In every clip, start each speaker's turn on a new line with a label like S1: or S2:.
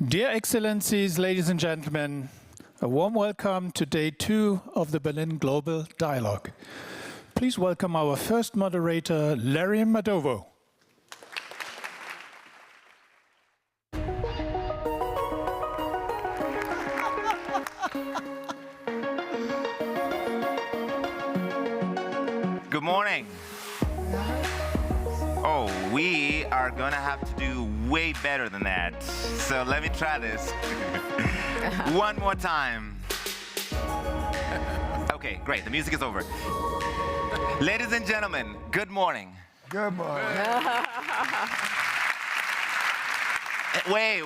S1: Dear Excellencies, ladies and gentlemen, a warm welcome to day 2 of the Berlin Global Dialogue. Please welcome our first moderator, Larry Madowo.
S2: Good morning. Oh, we are gonna have to do way better than that. So let me try this. One more time. Okay, great. The music is over. Ladies and gentlemen, good morning.
S3: Good morning.
S2: Wait.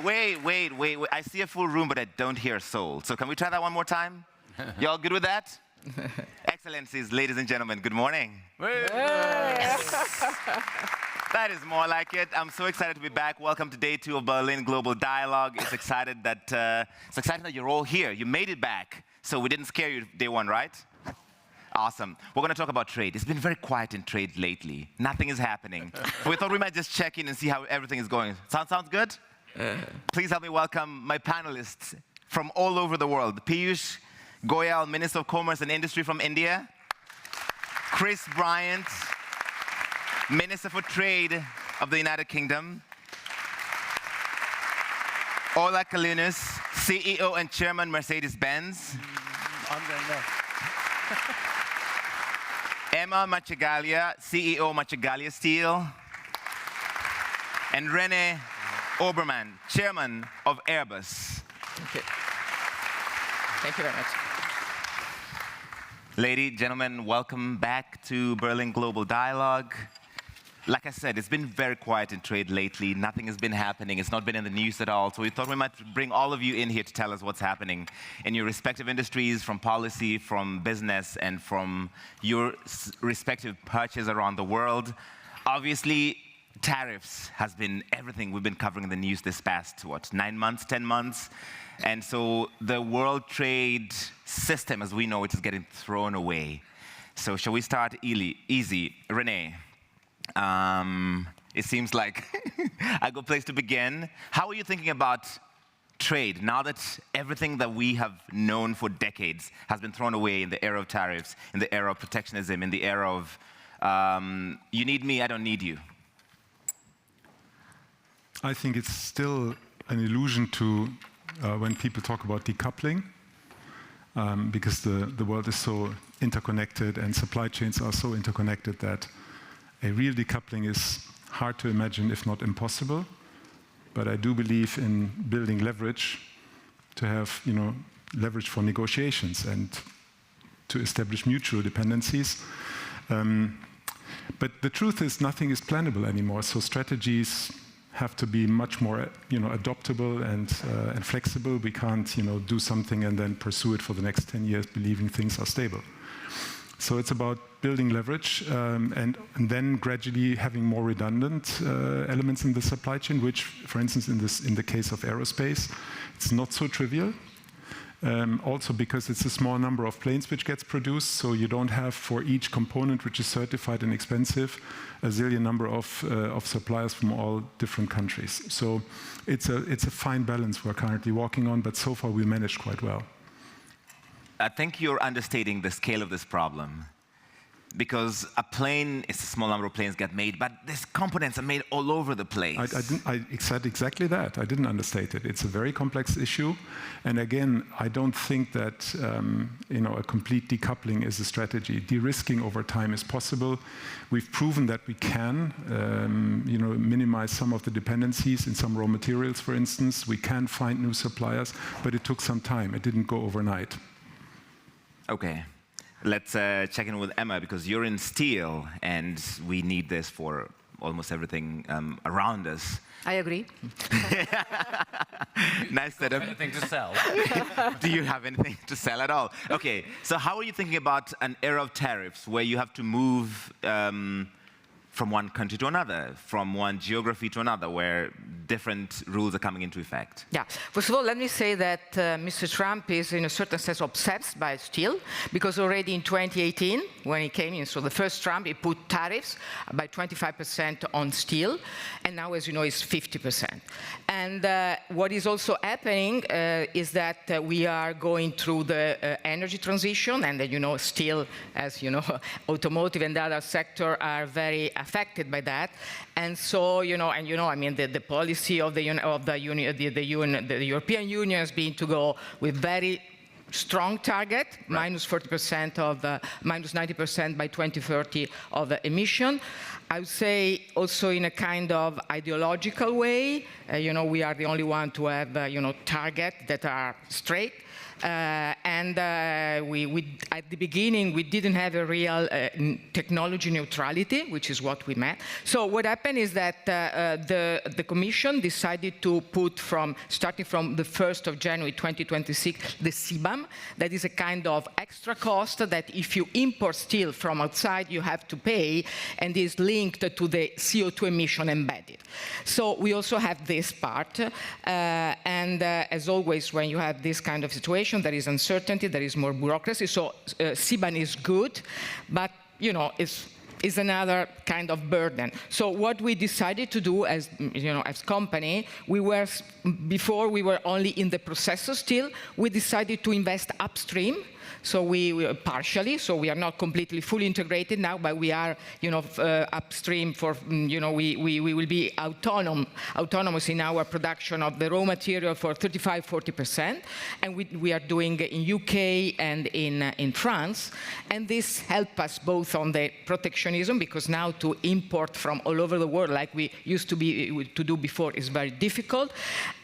S2: I see a full room, but I don't hear a soul. So can we try that one more time? Y'all good with that? Excellencies, ladies and gentlemen, good morning. That is more like it. I'm so excited to be back. Welcome to day 2 of Berlin Global Dialogue. It's exciting that you're all here. You made it back. So we didn't scare you day 1, right? Awesome. We're going to talk about trade. It's been very quiet in trade lately. Nothing is happening. We thought we might just check in and see how everything is going. Sounds good? Please help me welcome my panelists from all over the world. Piyush, Goyal, Minister of Commerce and Industry from India. Bryant, Minister for Trade of the United Kingdom. Källenius, CEO and Chairman, Mercedes-Benz. Marcegaglia, CEO, Marcegaglia Steel. And René, Obermann, Chairman of Airbus.
S4: Thank you. Thank you very much.
S2: Ladies, gentlemen, welcome back to Berlin Global Dialogue. Like I said, it's been very quiet in trade lately. Nothing has been happening. It's not been in the news at all. So we thought we might bring all of you in here to tell us what's happening in your respective industries, from policy, from business, and from your respective perches around the world. Obviously, tariffs has been everything we've been covering in the news this past, 9 months, 10 months? And so the world trade system, as we know it, is getting thrown away. So shall we start easy? René, it seems like a good place to begin. How are you thinking about trade now that everything that we have known for decades has been thrown away in the era of tariffs, in the era of protectionism, in the era of you need me, I don't need you?
S3: I think it's still an illusion to when people talk about decoupling, because the world is so interconnected and supply chains are so interconnected that a real decoupling is hard to imagine, if not impossible. But I do believe in building leverage to have, leverage for negotiations and to establish mutual dependencies. But the truth is, nothing is plannable anymore. So strategies have to be much more, adaptable and flexible. We can't, do something and then pursue it for the next 10 years, believing things are stable. So it's about building leverage and then gradually having more redundant elements in the supply chain, which, for instance, in the case of aerospace, it's not so trivial. Also because it's a small number of planes which gets produced, so you don't have for each component which is certified and expensive a zillion number of suppliers from all different countries. So it's a fine balance we're currently walking on, but so far we managed quite well.
S2: I think you're understating the scale of this problem. Because a plane is a small number of planes get made, but these components are made all over the place.
S3: I said exactly that. I didn't understate it. It's a very complex issue. And again, I don't think that a complete decoupling is a strategy. De-risking over time is possible. We've proven that we can minimize some of the dependencies in some raw materials, for instance. We can find new suppliers, but it took some time. It didn't go overnight.
S2: Okay. Let's check in with Emma, because you're in steel, and we need this for almost everything around us.
S4: I agree.
S2: Nice setup.
S5: Anything to sell?
S2: Do you have anything to sell at all? Okay, so how are you thinking about an era of tariffs where you have to move from one country to another, from one geography to another, where different rules are coming into effect?
S4: Yeah. First of all, let me say that Mr. Trump is, in a certain sense, obsessed by steel, because already in 2018, when he came in, so the first Trump, he put tariffs by 25% on steel, and now, as you know, it's 50%. And what is also happening is that we are going through the energy transition, and steel, as you know, automotive and other sector are very affected by that. And so, the policy of the European Union has been to go with very strong target, right. minus 40% minus 90% by 2030 of the emission. I would say also in a kind of ideological way, we are the only one to have, targets that are straight. We at the beginning, we didn't have a real technology neutrality, which is what we meant. So what happened is that the Commission decided to put starting from the 1st of January 2026, the CBAM, that is a kind of extra cost that if you import steel from outside, you have to pay, and is linked to the CO2 emission embedded. So we also have this part, as always, when you have this kind of situation, there is uncertainty, there is more bureaucracy. So CBAM is good, but is another kind of burden. So what we decided to do as company, before we were only in the processor still, we decided to invest upstream. So we partially, so we are not completely fully integrated now, but we are, upstream for, we will be autonomous in our production of the raw material for 35–40%, and we are doing in UK and in France, and this helps us both on the protectionism, because now to import from all over the world like we used to do before is very difficult,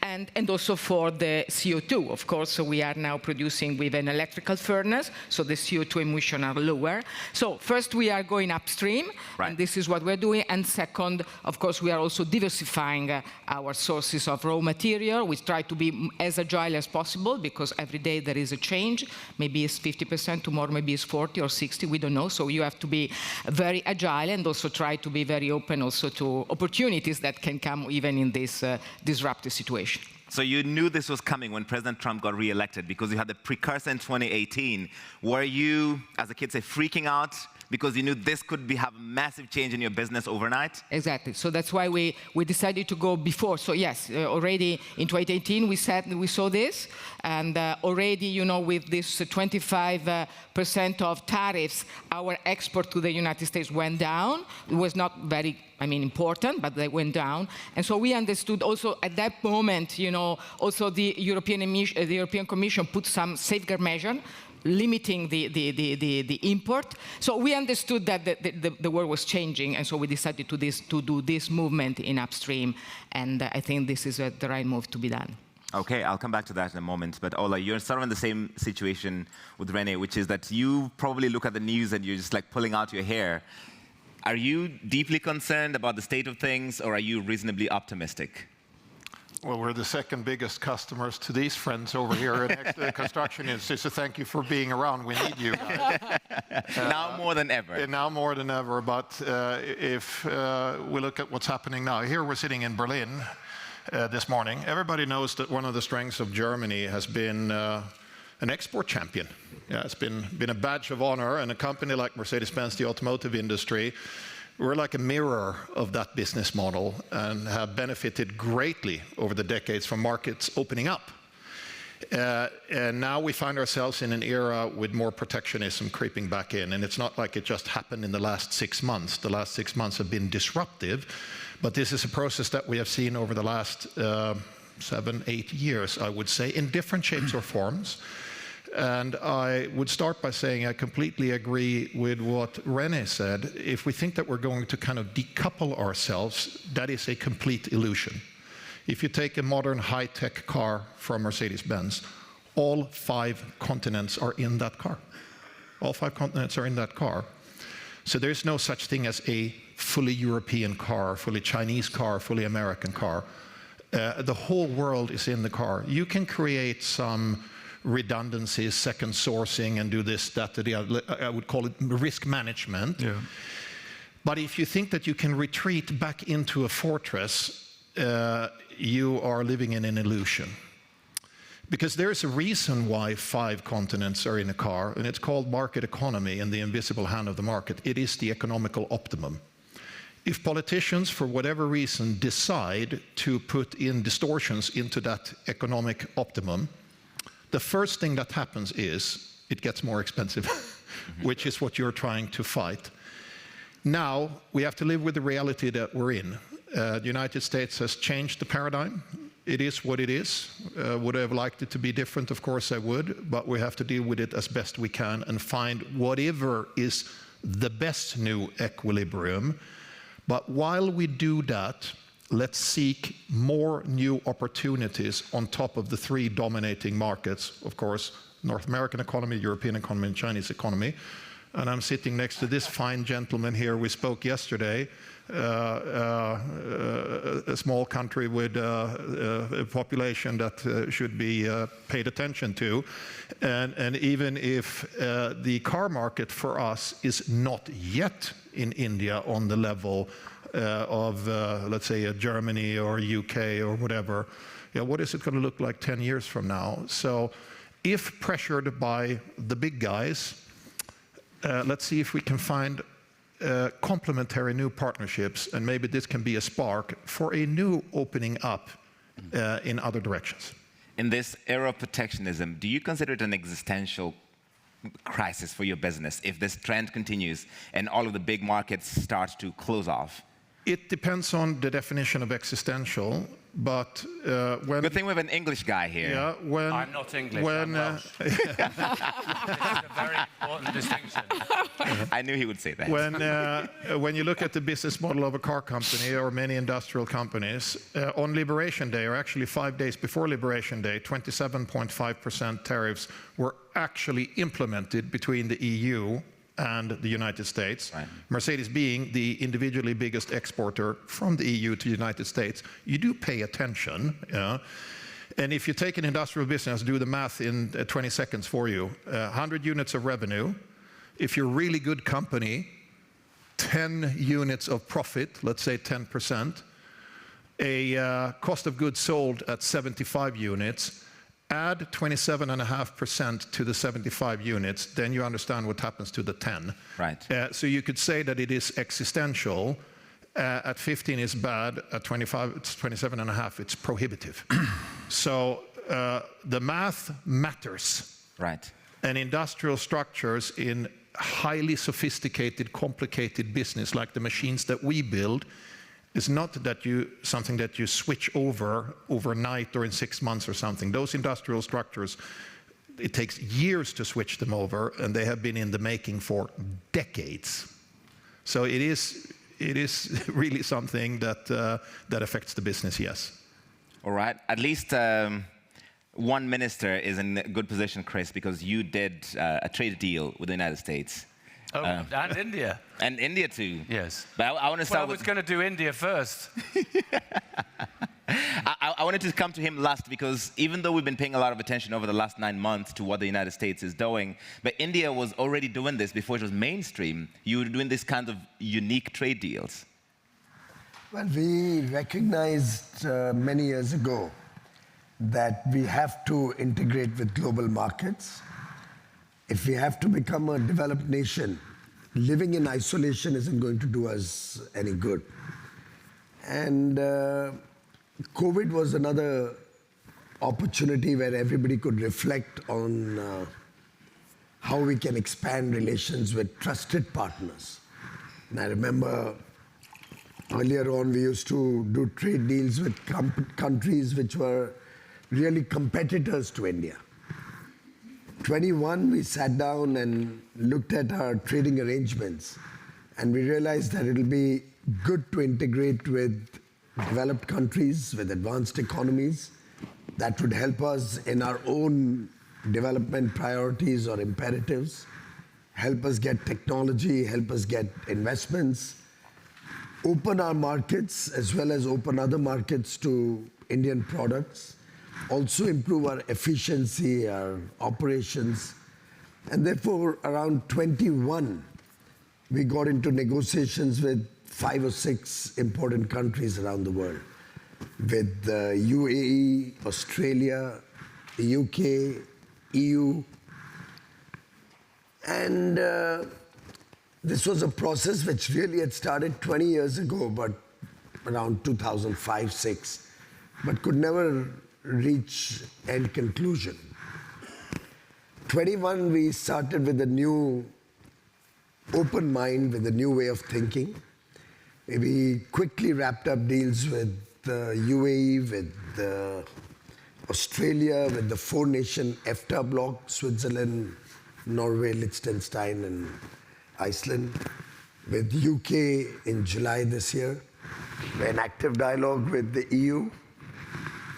S4: and also for the CO2, of course. So we are now producing with an electrical furnace, so the CO2 emissions are lower. So first we are going upstream, right. And this is what we're doing. And second, of course, we are also diversifying our sources of raw material. We try to be as agile as possible, because every day there is a change. Maybe it's 50%, tomorrow maybe it's 40 or 60, we don't know. So you have to be very agile and also try to be very open also to opportunities that can come even in this disruptive situation.
S2: So you knew this was coming when President Trump got re-elected, because you had the precursor in 2018. Were you, as the kids say, freaking out because you knew this could have a massive change in your business overnight?
S4: Exactly. So that's why we decided to go before. So yes, already in 2018 we saw this, and already with this 25% of tariffs, our export to the United States went down. It was not very important, but they went down. And so we understood also at that moment, also the European Commission put some safeguard measure limiting the import. So we understood that the world was changing, and so we decided to do this movement in upstream, and I think this is the right move to be done.
S2: Okay, I'll come back to that in a moment. But Ola, you're sort of in the same situation with René, which is that you probably look at the news and you're just like pulling out your hair. Are you deeply concerned about the state of things, or are you reasonably optimistic?
S6: Well, we're the second biggest customers to these friends over here next to the construction industry, so thank you for being around. We need you guys.
S2: Now more than ever.
S6: Now more than ever, but if we look at what's happening now, here we're sitting in Berlin this morning. Everybody knows that one of the strengths of Germany has been an export champion. Yeah, it's been a badge of honor, and a company like Mercedes-Benz, the automotive industry, we're like a mirror of that business model and have benefited greatly over the decades from markets opening up. And now we find ourselves in an era with more protectionism creeping back in. And it's not like it just happened in the last 6 months. The last 6 months have been disruptive. But this is a process that we have seen over the last 7, 8 years, I would say, in different shapes or forms. And I would start by saying I completely agree with what René said. If we think that we're going to kind of decouple ourselves, that is a complete illusion. If you take a modern high-tech car from Mercedes-Benz, all 5 continents are in that car. All 5 continents are in that car. So there's no such thing as a fully European car, fully Chinese car, fully American car. The whole world is in the car. You can create some redundancies, second sourcing, and do this, that, the other. I would call it risk management. Yeah. But if you think that you can retreat back into a fortress, you are living in an illusion. Because there's a reason why 5 continents are in a car, and it's called market economy and the invisible hand of the market. It is the economical optimum. If politicians, for whatever reason, decide to put in distortions into that economic optimum, the first thing that happens is it gets more expensive, which is what you're trying to fight. Now, we have to live with the reality that we're in. The United States has changed the paradigm. It is what it is. Would I have liked it to be different? Of course I would, but we have to deal with it as best we can and find whatever is the best new equilibrium. But while we do that, let's seek more new opportunities on top of the 3 dominating markets, of course, North American economy, European economy, and Chinese economy. And I'm sitting next to this fine gentleman here. We spoke yesterday. A small country with a population that should be paid attention to. And even if the car market for us is not yet in India on the level of, let's say, a Germany or UK or whatever, what is it going to look like 10 years from now? So if pressured by the big guys, let's see if we can find complementary new partnerships, and maybe this can be a spark for a new opening up in other directions.
S2: In this era of protectionism, do you consider it an existential crisis for your business if this trend continues and all of the big markets start to close off?
S6: It depends on the definition of existential, but when...
S2: Good thing we have an English guy here.
S6: Yeah, when...
S5: I'm not English, I'm Welsh. This is a very important distinction.
S2: I knew he would say that.
S6: When you look at the business model of a car company or many industrial companies, on Liberation Day, or actually 5 days before Liberation Day, 27.5% tariffs were actually implemented between the EU and the United States. Right. Mercedes being the individually biggest exporter from the EU to the United States, you do pay attention. And if you take an industrial business, do the math in 20 seconds for you, 100 units of revenue. If you're a really good company, 10 units of profit, let's say 10%, a cost of goods sold at 75 units, add 27.5% to the 75 units, then you understand what happens to the 10.
S2: Right.
S6: So you could say that it is existential. At 15 is bad. At 25, it's 27.5. It's prohibitive. So the math matters.
S2: Right.
S6: And industrial structures in highly sophisticated, complicated business like the machines that we build is not that something that you switch over overnight or in 6 months or something. Those industrial structures, it takes years to switch them over, and they have been in the making for decades. So it is really something that affects the business, yes.
S2: All right. At least one minister is in a good position, Chris, because you did a trade deal with the United States.
S5: Oh, and India.
S2: And India too.
S5: Yes.
S2: But I want to start
S5: I was going to do India first.
S2: I wanted to come to him last because even though we've been paying a lot of attention over the last 9 months to what the United States is doing, but India was already doing this before it was mainstream. You were doing this kind of unique trade deals.
S7: Well, we recognized many years ago that we have to integrate with global markets. If we have to become a developed nation, living in isolation isn't going to do us any good. And COVID was another opportunity where everybody could reflect on how we can expand relations with trusted partners. And I remember earlier on, we used to do trade deals with countries which were really competitors to India. 21, we sat down and looked at our trading arrangements, and we realized that it'll be good to integrate with developed countries, with advanced economies. That would help us in our own development priorities or imperatives, help us get technology, help us get investments, open our markets as well as open other markets to Indian products, also improve our efficiency, our operations. And therefore, around 21, we got into negotiations with 5 or 6 important countries around the world, with the UAE, Australia, the UK, EU. And this was a process which really had started 20 years ago, but around 2005-06, but could never reach end conclusion. 21, we started with a new open mind, with a new way of thinking. We quickly wrapped up deals with the UAE, with Australia, with the 4-nation EFTA bloc, Switzerland, Norway, Liechtenstein, and Iceland, with UK in July this year. We're in active dialogue with the EU.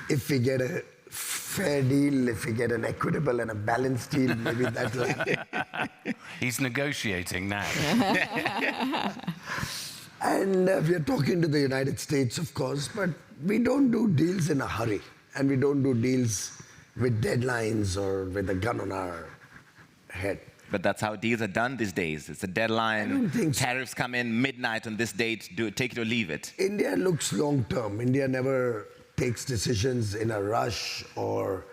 S7: If we get a fair deal, if we get an equitable and a balanced deal, maybe that will happen.
S5: He's negotiating now.
S7: And we are talking to the United States, of course, but we don't do deals in a hurry. And we don't do deals with deadlines or with a gun on our head.
S2: But that's how deals are done these days. It's a deadline.
S7: I don't think so.
S2: Tariffs come in midnight on this date. Take it or leave it.
S7: India looks long term. India never takes decisions in a rush or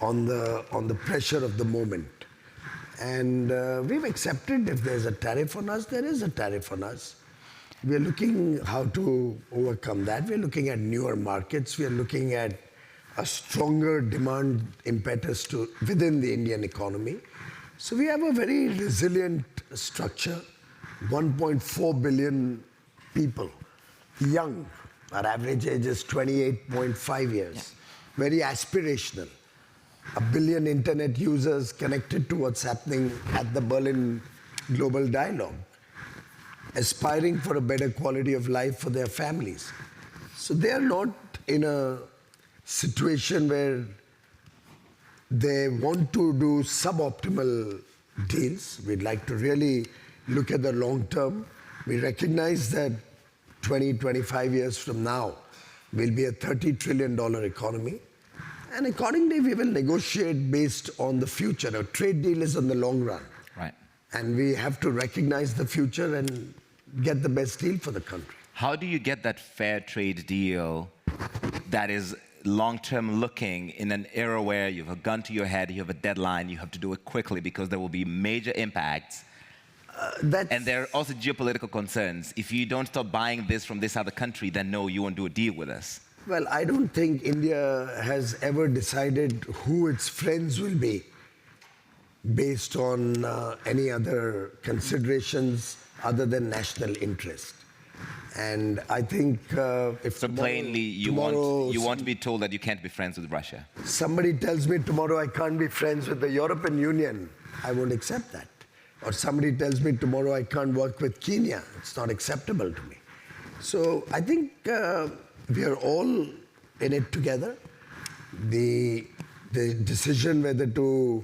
S7: on the pressure of the moment. And we've accepted if there's a tariff on us, there is a tariff on us. We're looking how to overcome that. We're looking at newer markets. We're looking at a stronger demand impetus within the Indian economy. So we have a very resilient structure, 1.4 billion people, young. Our average age is 28.5 years, yeah. Very aspirational. 1 billion internet users connected to what's happening at the Berlin Global Dialogue, aspiring for a better quality of life for their families. So they are not in a situation where they want to do suboptimal deals. We'd like to really look at the long term. We recognize that 20, 25 years from now, we'll be a $30 trillion economy. And accordingly, we will negotiate based on the future. A trade deal is on the long run.
S2: Right.
S7: And we have to recognize the future and get the best deal for the country.
S2: How do you get that fair trade deal that is long-term looking in an era where you have a gun to your head, you have a deadline, you have to do it quickly because there will be major impacts? And there are also geopolitical concerns. If you don't stop buying this from this other country, then no, you won't do a deal with us.
S7: Well, I don't think India has ever decided who its friends will be based on any other considerations other than national interest. And I think if
S2: so plainly you want to be told that you can't be friends with Russia.
S7: Somebody tells me tomorrow I can't be friends with the European Union, I won't accept that. Or somebody tells me tomorrow I can't work with Kenya, it's not acceptable to me. So I think we are all in it together. The decision whether to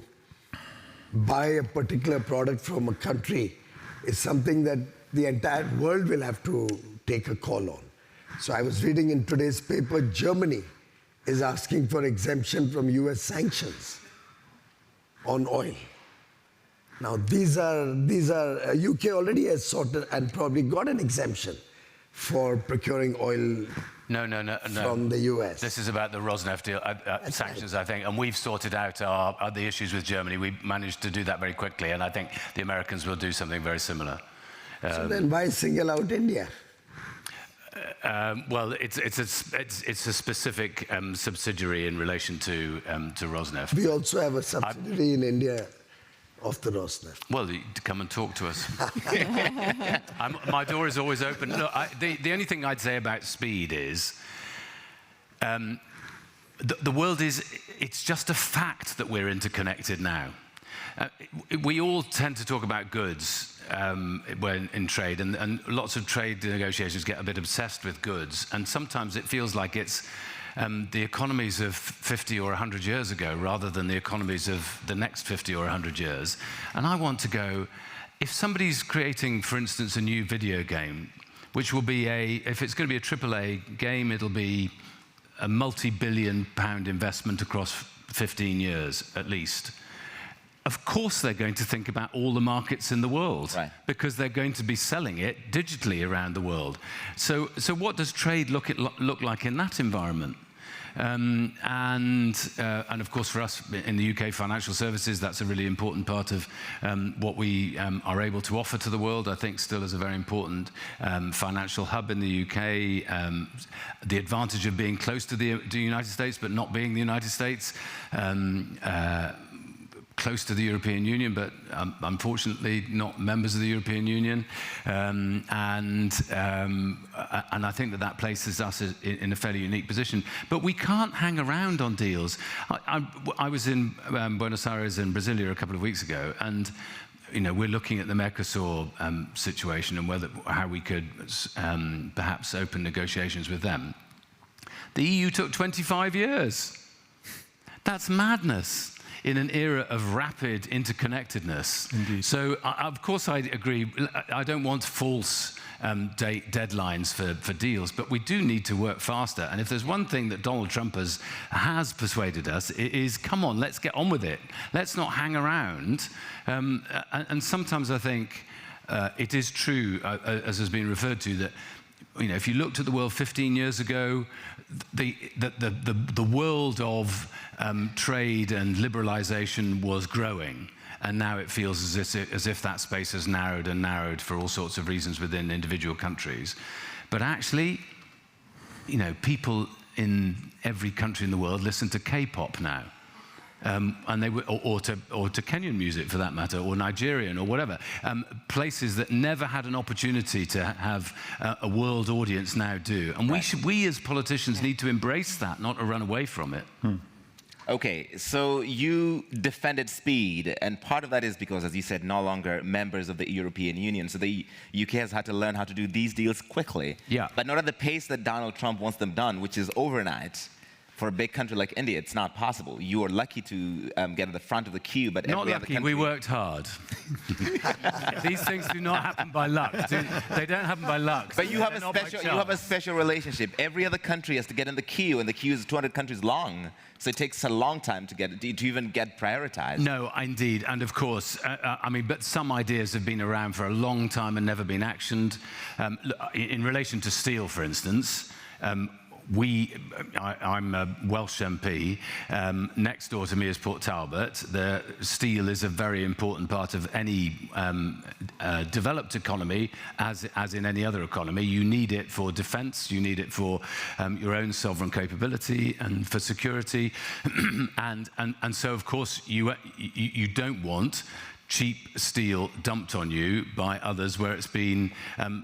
S7: buy a particular product from a country is something that the entire world will have to take a call on. So I was reading in today's paper, Germany is asking for exemption from US sanctions on oil. Now these are UK already has sorted and probably got an exemption for procuring oil from the US.
S5: This is about the Rosneft deal, sanctions, right. I think, and we've sorted out the issues with Germany. We managed to do that very quickly, and I think the Americans will do something very similar.
S7: So then why single out India?
S5: Well, it's a specific subsidiary in relation to Rosneft.
S7: We also have a subsidiary in India of the Rosneft.
S5: Well, come and talk to us. My door is always open. Look, the only thing I'd say about speed is the world it's just a fact that we're interconnected now. We all tend to talk about goods when in trade, and lots of trade negotiations get a bit obsessed with goods, and sometimes it feels like it's the economies of 50 or 100 years ago rather than the economies of the next 50 or 100 years. And I want to go, if somebody's creating, for instance, a new video game, which will be if it's going to be a AAA game, it'll be a multi-billion pound investment across 15 years at least. Of course they're going to think about all the markets in the world, right, because they're going to be selling it digitally around the world. So what does trade look like in that environment? And of course for us in the UK financial services, that's a really important part of what we are able to offer to the world. I think still is a very important financial hub in the UK. The advantage of being close to the United States but not being the United States. Close to the European Union, but unfortunately not members of the European Union, and I think that places us in a fairly unique position. But we can't hang around on deals. I was in Buenos Aires in Brasilia a couple of weeks ago, and we're looking at the Mercosur situation and how we could perhaps open negotiations with them. The EU took 25 years. That's madness in an era of rapid interconnectedness. Indeed. So, of course, I agree. I don't want false deadlines for deals, but we do need to work faster. And if there's one thing that Donald Trump has persuaded us, it is, come on, let's get on with it. Let's not hang around. And sometimes I think it is true, as has been referred to, that if you looked at the world 15 years ago, the world of trade and liberalization was growing, and now it feels as if that space has narrowed and narrowed for all sorts of reasons within individual countries. But actually, people in every country in the world listen to K-pop now. And they or to Kenyan music for that matter, or Nigerian or whatever, places that never had an opportunity to have a world audience now do. And we as politicians need to embrace that, not to run away from it.
S2: Okay, so you defended speed, and part of that is because, as you said, no longer members of the European Union. So the UK has had to learn how to do these deals quickly, but not at the pace that Donald Trump wants them done, which is overnight. For a big country like India, it's not possible. You are lucky to get at the front of the queue, but
S5: not
S2: every
S5: lucky.
S2: other country...
S5: We worked hard. These things do not happen by luck. They don't happen by luck.
S2: But you have a special relationship. Every other country has to get in the queue, and the queue is 200 countries long. So it takes a long time to even get prioritized.
S5: No, indeed, and of course, but some ideas have been around for a long time and never been actioned. In relation to steel, for instance. I'm a Welsh MP. Next door to me is Port Talbot. The steel is a very important part of any developed economy, as in any other economy. You need it for defence. You need it for your own sovereign capability and for security. and so, of course, you don't want cheap steel dumped on you by others where it's been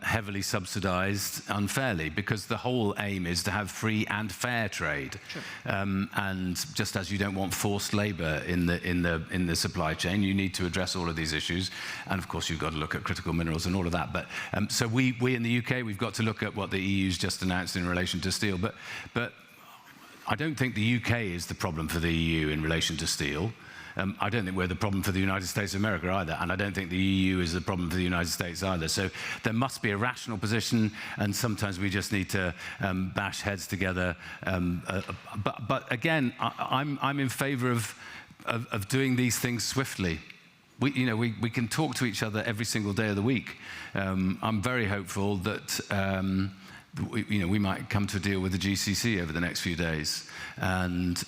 S5: heavily subsidized unfairly, because the whole aim is to have free and fair trade. Sure. And just as you don't want forced labor in the supply chain, you need to address all of these issues. And of course, you've got to look at critical minerals and all of that. But so we in the UK, we've got to look at what the EU's just announced in relation to steel. But I don't think the UK is the problem for the EU in relation to steel. I don't think we're the problem for the United States of America either, and I don't think the EU is the problem for the United States either. So there must be a rational position, and sometimes we just need to bash heads together. But again, I'm in favour of doing these things swiftly. We can talk to each other every single day of the week. I'm very hopeful that we might come to a deal with the GCC over the next few days, and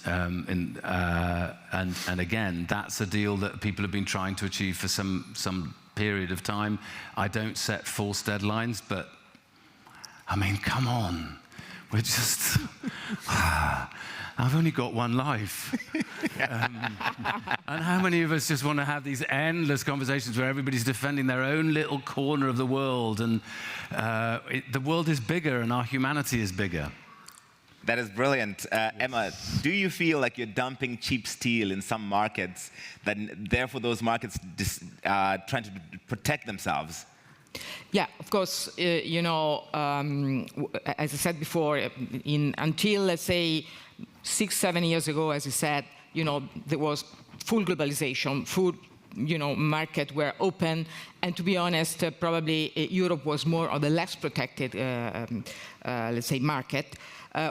S5: again, that's a deal that people have been trying to achieve for some period of time. I don't set false deadlines, but I mean, come on. We're just, I've only got one life. And how many of us just want to have these endless conversations where everybody's defending their own little corner of the world, and the world is bigger and our humanity is bigger.
S2: That is brilliant. Emma, do you feel like you're dumping cheap steel in some markets, that therefore those markets trying to protect themselves?
S4: Yeah, of course, you know, as I said before, until, let's say, 6-7 years ago, as I said, you know, there was full globalization, full, you know, market were open, and to be honest, probably Europe was more or the less protected, let's say, market.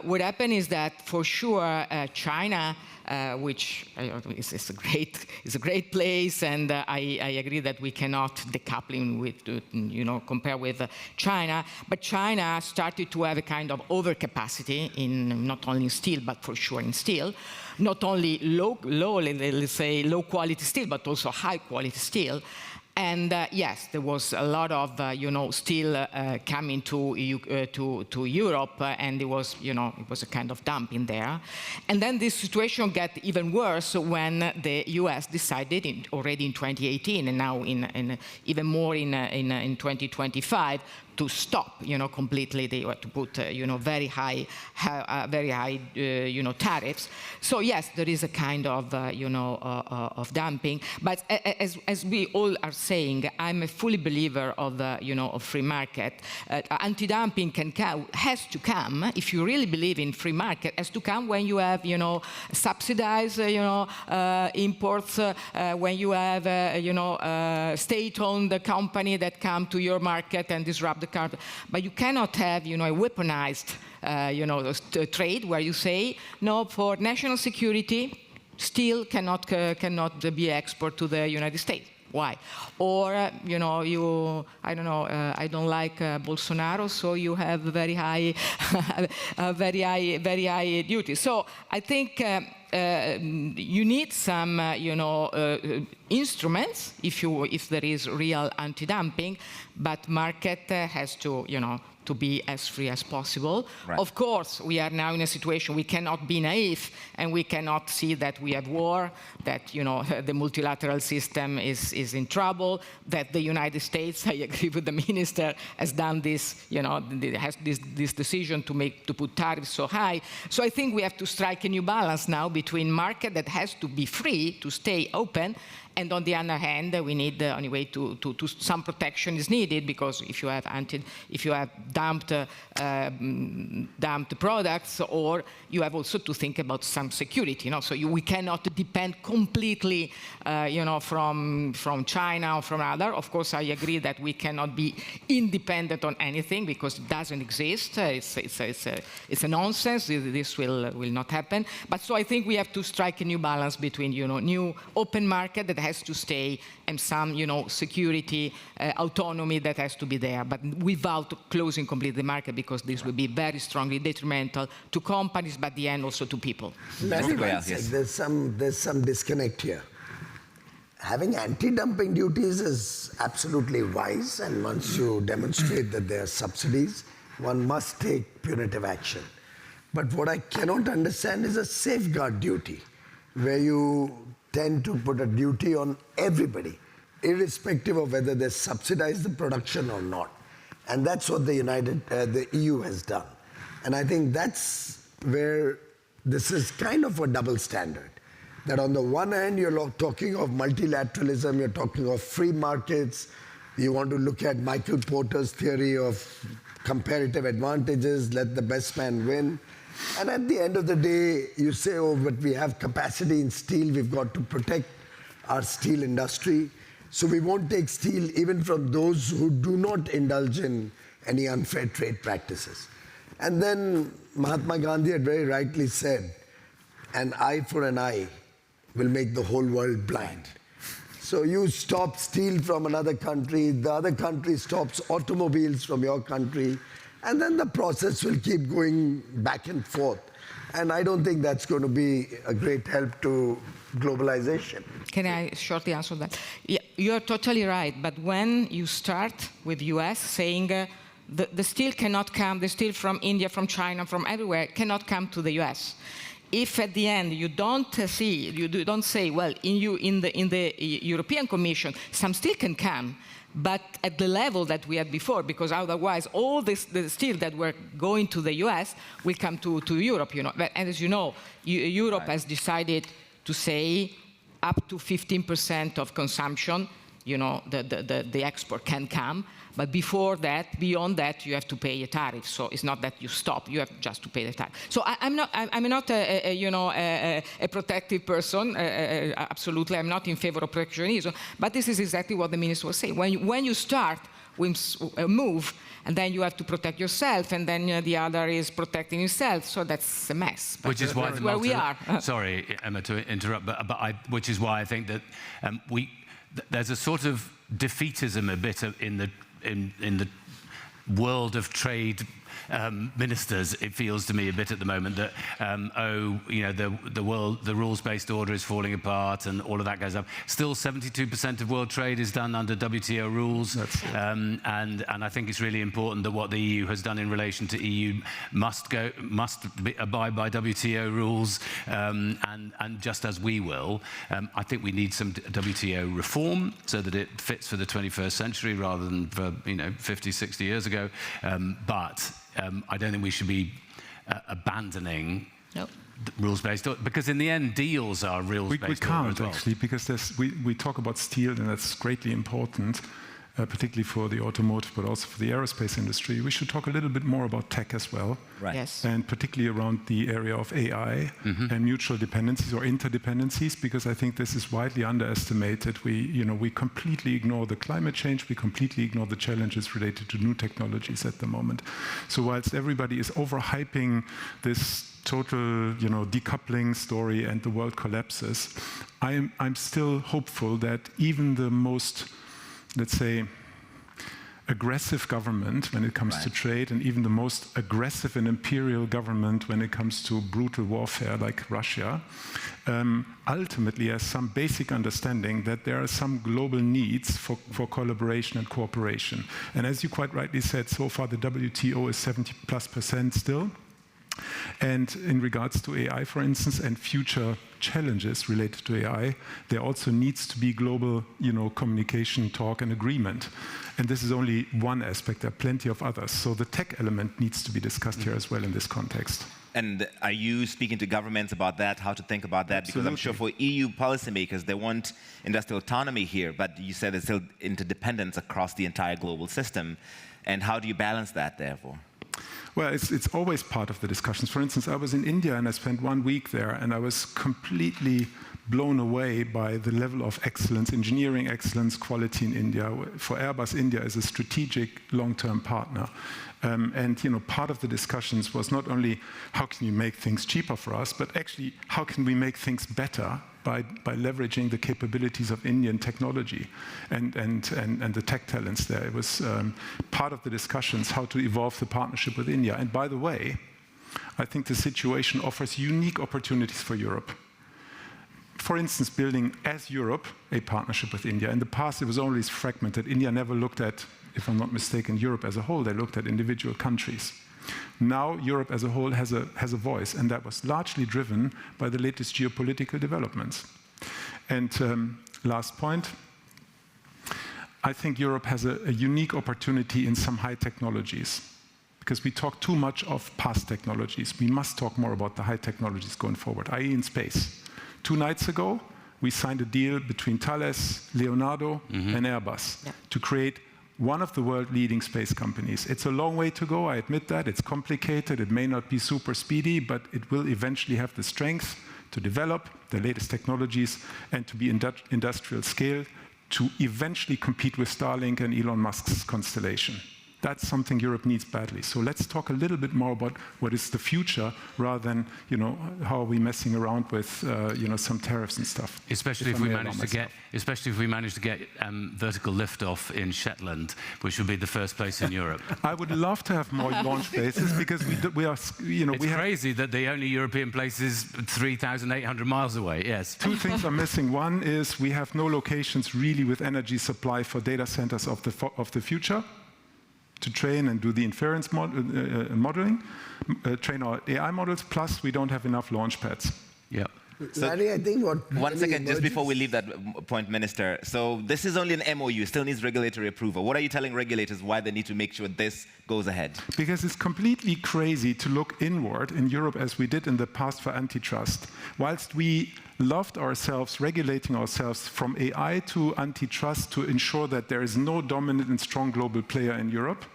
S4: What happened is that, for sure, China, which is a great place, and I agree that we cannot decoupling with, you know, compare with China. But China started to have a kind of overcapacity in not only in steel, but for sure in steel. Not only let's say, low quality steel, but also high quality steel. And yes, there was a lot of you know, steel coming to Europe, and it was, you know, it was a kind of dumping there. And then this situation got even worse when the US decided already in 2018, and now in even more in 2025, to stop, you know, completely. They were to put, you know, very high, you know, tariffs. So yes, there is a kind of, you know, of dumping. But as we all are saying, I'm a fully believer of, you know, of free market. Anti-dumping has to come, if you really believe in free market, has to come when you have, you know, subsidized, you know, imports, when you have, you know, state-owned company that come to your market and disrupt the market. But you cannot have, you know, a weaponized, you know, trade where you say, no, for national security, steel cannot be export to the United States. Why? Or, you know, I don't know, I don't like Bolsonaro, so you have very high, very high duty. So I think you need some, you know, instruments if there is real anti-dumping, but market has to, you know, to be as free as possible. Right. Of course, we are now in a situation we cannot be naive, and we cannot see that we have war, that, you know, the multilateral system is in trouble, that the United States, I agree with the minister, has done this, you know, has this decision to put tariffs so high. So I think we have to strike a new balance now between market that has to be free to stay open, and on the other hand, we need anyway to some protection is needed, because if you have dumped products, or you have also to think about some security. You know, so we cannot depend completely, you know, from China or from other. Of course, I agree that we cannot be independent on anything, because it doesn't exist. It's a nonsense. This will not happen. But so I think we have to strike a new balance between, you know, new open market that has to stay, and some, you know, security, autonomy that has to be there, but without closing completely the market, because this will be very strongly detrimental to companies, but at the end also to people.
S7: Yes. There's some disconnect here. Having anti-dumping duties is absolutely wise, and once you demonstrate that there are subsidies, one must take punitive action. But what I cannot understand is a safeguard duty, where you tend to put a duty on everybody, irrespective of whether they subsidize the production or not. And that's what the EU has done. And I think that's where this is kind of a double standard. That on the one hand, you're talking of multilateralism, you're talking of free markets, you want to look at Michael Porter's theory of comparative advantages, let the best man win. And at the end of the day, you say, oh, but we have capacity in steel, we've got to protect our steel industry. So we won't take steel even from those who do not indulge in any unfair trade practices. And then Mahatma Gandhi had very rightly said, an eye for an eye will make the whole world blind. So you stop steel from another country, the other country stops automobiles from your country, and then the process will keep going back and forth. And I don't think that's going to be a great help to globalization.
S4: Can I shortly answer that? Yeah, you're totally right. But when you start with US saying, the steel cannot come, the steel from India, from China, from everywhere, cannot come to the US. If at the end you don't say, well, in the European Commission, some steel can come, but at the level that we had before, because otherwise all the steel that were going to the US will come to Europe, you know. And as you know, Europe has decided to say up to 15% of consumption, you know, the export can come. But before that, beyond that, you have to pay a tariff. So it's not that you stop; you have just to pay the tariff. So I'm not a protective person. Absolutely, I'm not in favor of protectionism. But this is exactly what the minister was saying. When you start with a move, and then you have to protect yourself, and then the other is protecting himself. So that's a mess. But
S5: which is why
S4: where we are.
S5: Sorry, Emma, to interrupt, but which is why I think that there's a sort of defeatism a bit in the world of trade ministers. It feels to me a bit at the moment that the rules-based order is falling apart and all of that goes up. Still, 72% of world trade is done under WTO rules, and I think it's really important that what the EU has done in relation to EU must abide by WTO rules, and just as we will, I think we need some WTO reform so that it fits for the 21st century rather than for 50, 60 years ago. But I don't think we should be abandoning rules-based, because in the end, deals are rules-based.
S3: We can't, actually, because we talk about steel, and that's greatly important, particularly for the automotive, but also for the aerospace industry. We should talk a little bit more about tech as well.
S2: Right.
S4: Yes.
S3: And particularly around the area of AI and mutual dependencies or interdependencies, because I think this is widely underestimated. We completely ignore the climate change. We completely ignore the challenges related to new technologies at the moment. So whilst everybody is overhyping this total, decoupling story and the world collapses, I'm still hopeful that even the most, let's say, aggressive government when it comes to trade, and even the most aggressive and imperial government when it comes to brutal warfare like Russia, ultimately has some basic understanding that there are some global needs for collaboration and cooperation. And as you quite rightly said, so far the WTO is 70+% still. And in regards to AI, for instance, and future challenges related to AI, there also needs to be global, communication, talk, and agreement. And this is only one aspect. There are plenty of others. So the tech element needs to be discussed here as well in this context.
S2: And are you speaking to governments about that, how to think about that?
S3: Absolutely.
S2: Because I'm sure for EU policymakers, they want industrial autonomy here, but you said there's still interdependence across the entire global system. And how do you balance that, therefore?
S3: Well, it's always part of the discussions. For instance, I was in India and I spent 1 week there, and I was completely blown away by the level of excellence, engineering excellence, quality in India. For Airbus, India is a strategic long-term partner. And part of the discussions was not only how can you make things cheaper for us, but actually how can we make things better by leveraging the capabilities of Indian technology and the tech talents there. It was part of the discussions how to evolve the partnership with India. And by the way, I think the situation offers unique opportunities for Europe. For instance, building as Europe a partnership with India. In the past, it was always fragmented. India never looked at, if I'm not mistaken, Europe as a whole. They looked at individual countries. Now Europe as a whole has a voice, and that was largely driven by the latest geopolitical developments. And last point, I think Europe has a unique opportunity in some high technologies, because we talk too much of past technologies. We must talk more about the high technologies going forward, i.e. in space. 2 nights ago, we signed a deal between Thales, Leonardo, and Airbus to create one of the world-leading space companies. It's a long way to go, I admit that. It's complicated, it may not be super speedy, but it will eventually have the strength to develop the latest technologies and to be industrial scale to eventually compete with Starlink and Elon Musk's constellation. That's something Europe needs badly. So let's talk a little bit more about what is the future rather than, how are we messing around with, some tariffs and stuff.
S5: Especially if we manage to get vertical liftoff in Shetland, which would be the first place in Europe.
S3: I would love to have more launch bases because we are,
S5: It's crazy that the only European place is 3,800 miles away. Yes.
S3: 2 things are missing. One is we have no locations really with energy supply for data centers of the future. to train and do the inference modeling, train our AI models, plus we don't have enough launch pads.
S5: Yeah.
S2: So
S7: Larry, I think what
S2: one
S7: really
S2: second, just before we
S7: emerges-
S2: leave that point, Minister. So this is only an MOU, still needs regulatory approval. What are you telling regulators why they need to make sure this goes ahead?
S3: Because it's completely crazy to look inward in Europe as we did in the past for antitrust. Whilst we loved ourselves, regulating ourselves from AI to antitrust to ensure that there is no dominant and strong global player in Europe.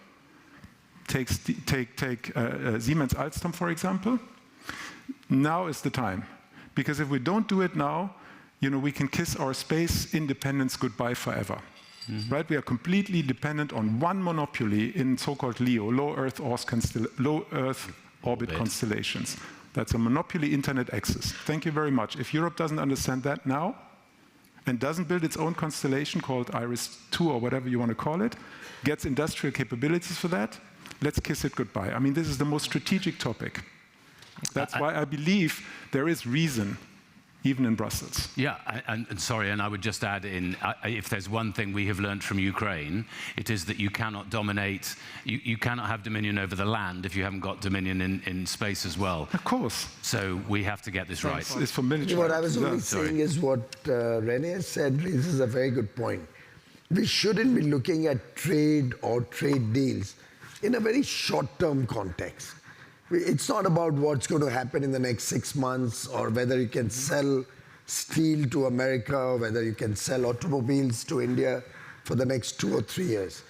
S3: Take Siemens Alstom, for example. Now is the time. Because if we don't do it now, we can kiss our space independence goodbye forever. Right? We are completely dependent on one monopoly in so-called LEO, low Earth orbit constellations. That's a monopoly internet access. Thank you very much. If Europe doesn't understand that now and doesn't build its own constellation called IRIS-2 or whatever you want to call it, gets industrial capabilities for that, let's kiss it goodbye. I mean, this is the most strategic topic. That's why I believe there is reason, even in Brussels.
S5: Yeah, and sorry, and I would just add in, if there's one thing we have learned from Ukraine, it is that you cannot dominate, you cannot have dominion over the land if you haven't got dominion in space as well.
S3: Of course.
S5: So we have to get this right.
S3: It's for military.
S7: What I was only saying is what René said raises a very good point. We shouldn't be looking at trade or trade deals in a very short-term context. It's not about what's going to happen in the next 6 months or whether you can sell steel to America or whether you can sell automobiles to India for the next 2 or 3 years.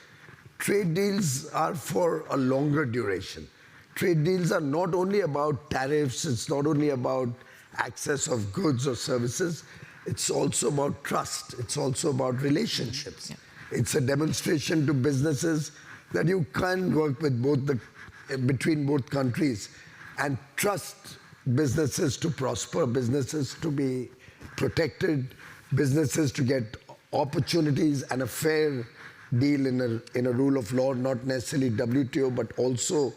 S7: Trade deals are for a longer duration. Trade deals are not only about tariffs, it's not only about access of goods or services, it's also about trust, it's also about relationships. Yeah. It's a demonstration to businesses that you can work with between both countries and trust businesses to prosper, businesses to be protected, businesses to get opportunities and a fair deal in a rule of law, not necessarily WTO, but also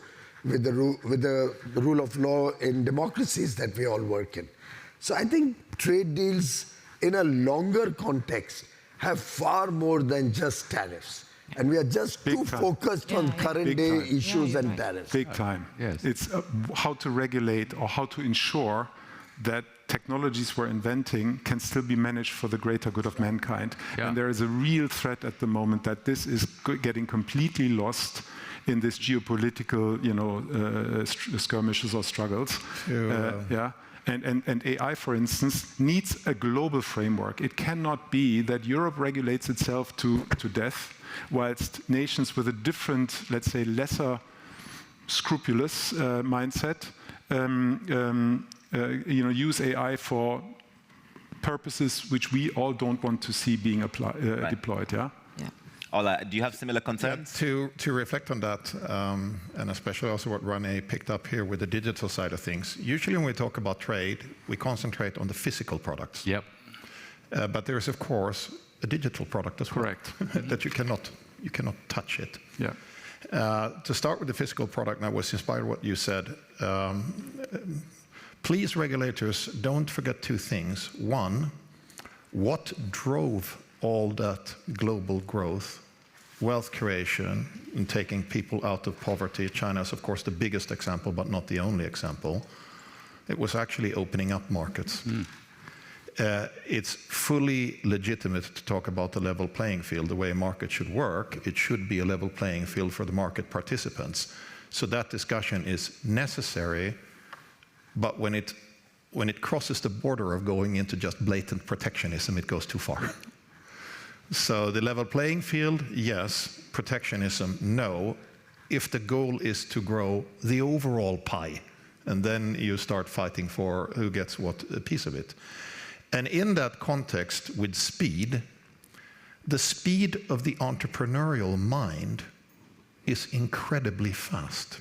S7: with the rule of law in democracies that we all work in. So I think trade deals in a longer context have far more than just tariffs. And we are just too focused on current day issues and tariffs.
S3: Big time. Yes. It's how to regulate or how to ensure that technologies we're inventing can still be managed for the greater good of mankind. Yeah. And there is a real threat at the moment that this is getting completely lost in this geopolitical, skirmishes or struggles. Yeah. And AI, for instance, needs a global framework. It cannot be that Europe regulates itself to death, whilst nations with a different, let's say, lesser scrupulous mindset, use AI for purposes which we all don't want to see being deployed. Yeah.
S2: Ola, do you have similar concerns?
S6: Yeah, to reflect on that, and especially also what René picked up here with the digital side of things. Usually when we talk about trade, we concentrate on the physical products.
S5: Yep.
S6: But there is, of course, a digital product as well.
S3: Correct.
S6: That you cannot touch it.
S3: Yeah.
S6: To start with the physical product, and I was inspired what you said. Please, regulators, don't forget 2 things. One, what drove all that global growth, wealth creation, and taking people out of poverty. China is, of course, the biggest example, but not the only example. It was actually opening up markets. It's fully legitimate to talk about the level playing field, the way a market should work. It should be a level playing field for the market participants. So that discussion is necessary, but when it crosses the border of going into just blatant protectionism, it goes too far. So the level playing field, yes. Protectionism, no. If the goal is to grow the overall pie, and then you start fighting for who gets what piece of it. And in that context, with speed, the speed of the entrepreneurial mind is incredibly fast.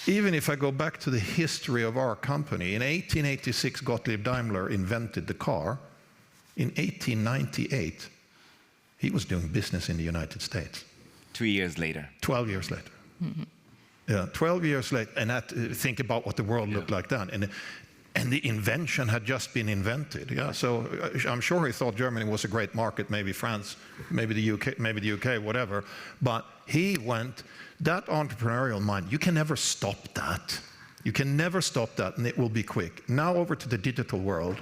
S6: Even if I go back to the history of our company, in 1886, Gottlieb Daimler invented the car. In 1898, he was doing business in the United States.
S2: 2 years later.
S6: 12 years later. Yeah, 12 years later. And think about what the world looked like then. And And the invention had just been invented. Yeah, so I'm sure he thought Germany was a great market, maybe France, maybe the UK, whatever. But he went, that entrepreneurial mind, you can never stop that. You can never stop that, and it will be quick. Now over to the digital world,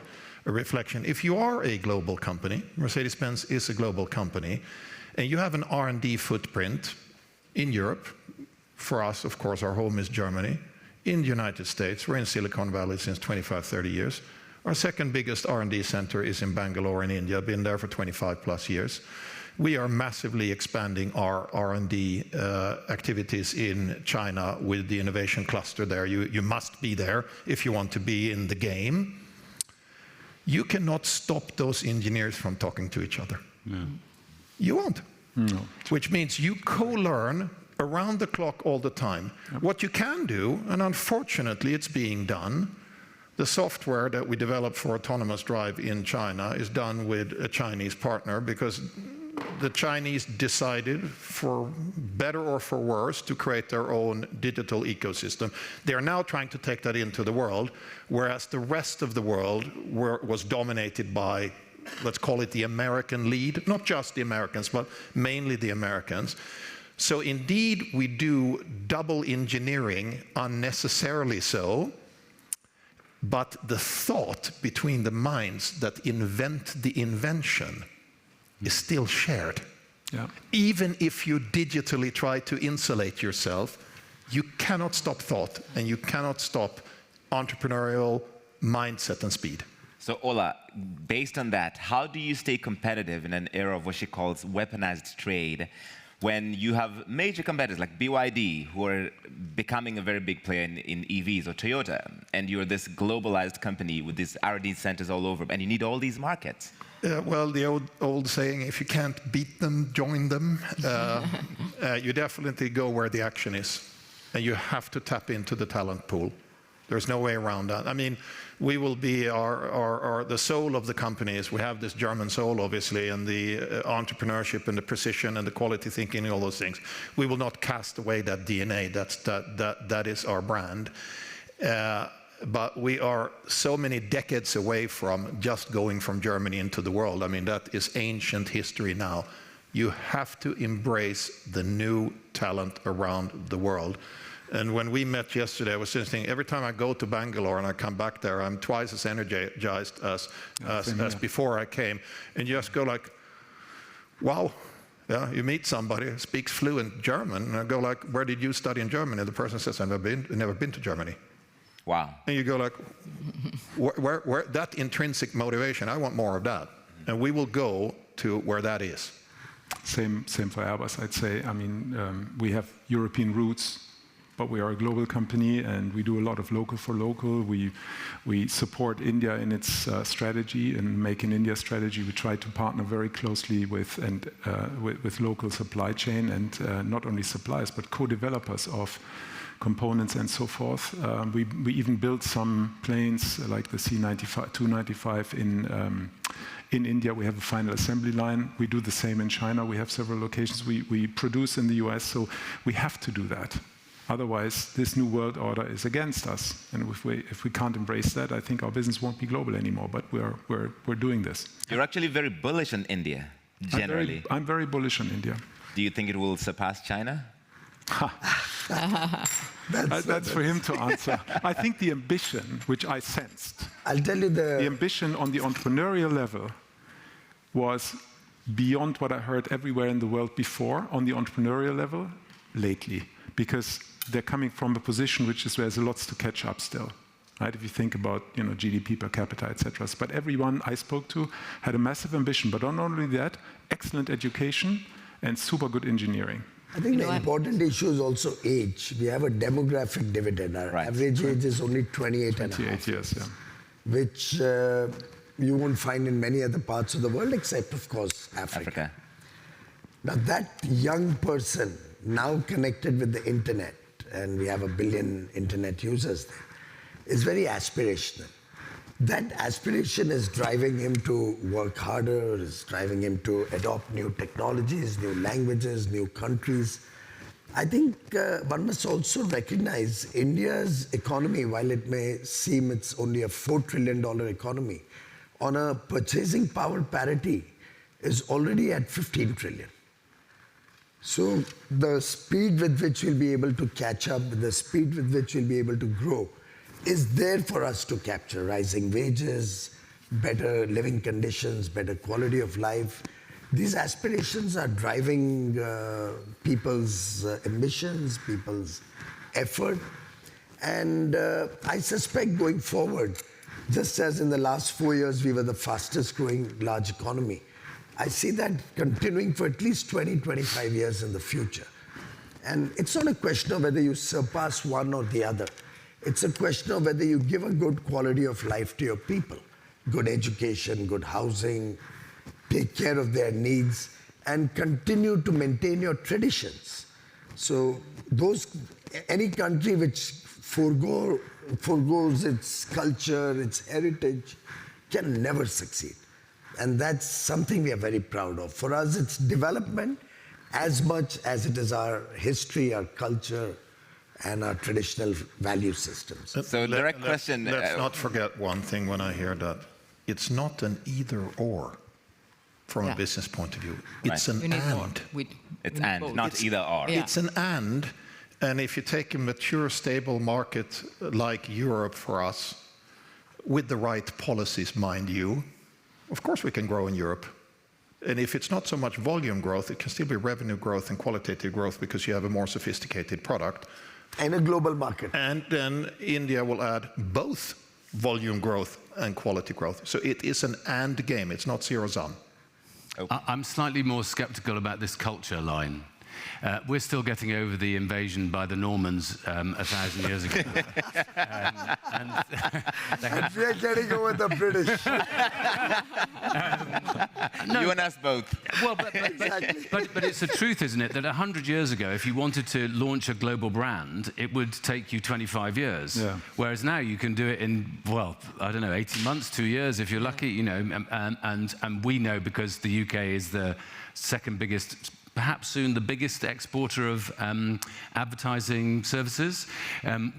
S6: a reflection. If you are a global company, Mercedes-Benz is a global company, and you have an R&D footprint in Europe, for us, of course, our home is Germany. In the United States, we're in Silicon Valley since 25, 30 years. Our second biggest R&D center is in Bangalore in India. I've been there for 25 plus years. We are massively expanding our R&D activities in China with the innovation cluster there. You must be there if you want to be in the game. You cannot stop those engineers from talking to each other.
S3: No.
S6: You won't.
S3: No.
S6: Which means you co-learn around the clock all the time. Yep. What you can do, and unfortunately it's being done, the software that we developed for autonomous drive in China is done with a Chinese partner because the Chinese decided, for better or for worse, to create their own digital ecosystem. They're now trying to take that into the world, whereas the rest of the world was dominated by, let's call it the American lead, not just the Americans, but mainly the Americans. So indeed, we do double engineering, unnecessarily so, but the thought between the minds that invent the invention is still shared. Yeah. Even if you digitally try to insulate yourself, you cannot stop thought, and you cannot stop entrepreneurial mindset and speed.
S2: So Ola, based on that, how do you stay competitive in an era of what she calls weaponized trade, when you have major competitors like BYD, who are becoming a very big player in EVs, or Toyota, and you're this globalized company with these R&D centers all over, and you need all these markets?
S6: Well, the old saying, if you can't beat them, join them. You definitely go where the action is, and you have to tap into the talent pool. There's no way around that. I mean, we will be the soul of the companies. We have this German soul, obviously, and the entrepreneurship and the precision and the quality thinking and all those things. We will not cast away that DNA. That is our brand. But we are so many decades away from just going from Germany into the world. I mean, that is ancient history now. You have to embrace the new talent around the world. And when we met yesterday, I was thinking, every time I go to Bangalore and I come back there, I'm twice as energized as before I came. And you just go like, wow. Yeah, you meet somebody who speaks fluent German, and I go like, where did you study in Germany? And the person says, I've never been to Germany.
S2: Wow.
S6: And you go like, where that intrinsic motivation, I want more of that. And we will go to where that is.
S3: Same for Airbus, I'd say. I mean, we have European roots, but we are a global company, and we do a lot of local for local. We support India in its strategy and Make in India strategy. We try to partner very closely with local supply chain, and not only suppliers, but co-developers of components and so forth. We even built some planes like the C-295 in India. We have a final assembly line. We do the same in China. We have several locations. We produce in the US, so we have to do that. Otherwise, this new world order is against us. And if we can't embrace that, I think our business won't be global anymore. But we're doing this.
S2: You're actually very bullish on India, generally.
S3: I'm very bullish on India.
S2: Do you think it will surpass China?
S3: That's for him to answer. I think the ambition, which I sensed,
S7: I'll tell you
S3: the ambition on the entrepreneurial level was beyond what I heard everywhere in the world before on the entrepreneurial level lately, because they're coming from a position which is there's lots to catch up still. Right? If you think about GDP per capita, etc. But everyone I spoke to had a massive ambition. But not only that, excellent education and super good engineering.
S7: I think the important issue is also age. We have a demographic dividend. Our average age is only 28
S3: years, yeah.
S7: Which you won't find in many other parts of the world, except, of course, Africa. Now, that young person now connected with the internet, and we have 1 billion internet users there, is very aspirational. That aspiration is driving him to work harder, is driving him to adopt new technologies, new languages, new countries. I think one must also recognize India's economy, while it may seem it's only a $4 trillion economy, on a purchasing power parity is already at 15 trillion. So the speed with which we'll be able to catch up, the speed with which we'll be able to grow, is there for us to capture. Rising wages, better living conditions, better quality of life. These aspirations are driving people's ambitions, people's effort. And I suspect going forward, just as in the last 4 years we were the fastest growing large economy, I see that continuing for at least 20, 25 years in the future. And it's not a question of whether you surpass one or the other. It's a question of whether you give a good quality of life to your people. Good education, good housing, take care of their needs, and continue to maintain your traditions. So any country which forgoes its culture, its heritage, can never succeed. And that's something we are very proud of. For us, it's development as much as it is our history, our culture, and our traditional value systems.
S2: So direct question.
S6: Let's not forget one thing when I hear that. It's not an either or from a business point of view. It's an and.
S2: It's and, not either or.
S6: Yeah. It's an and if you take a mature, stable market like Europe for us, with the right policies, mind you, of course we can grow in Europe. And if it's not so much volume growth, it can still be revenue growth and qualitative growth because you have a more sophisticated product.
S7: And a global market.
S6: And then India will add both volume growth and quality growth. So it is an and game, it's not zero-sum.
S5: Okay. I'm slightly more skeptical about this culture line. We're still getting over the invasion by the Normans 1,000 years ago.
S7: And we're getting over the British.
S2: No. You and us both.
S5: Well, but it's the truth, isn't it, that 100 years ago, if you wanted to launch a global brand, it would take you 25 years. Yeah. Whereas now you can do it in, well, I don't know, 18 months, 2 years, if you're lucky, you know. And we know, because the UK is the second biggest, perhaps soon the biggest exporter of advertising services.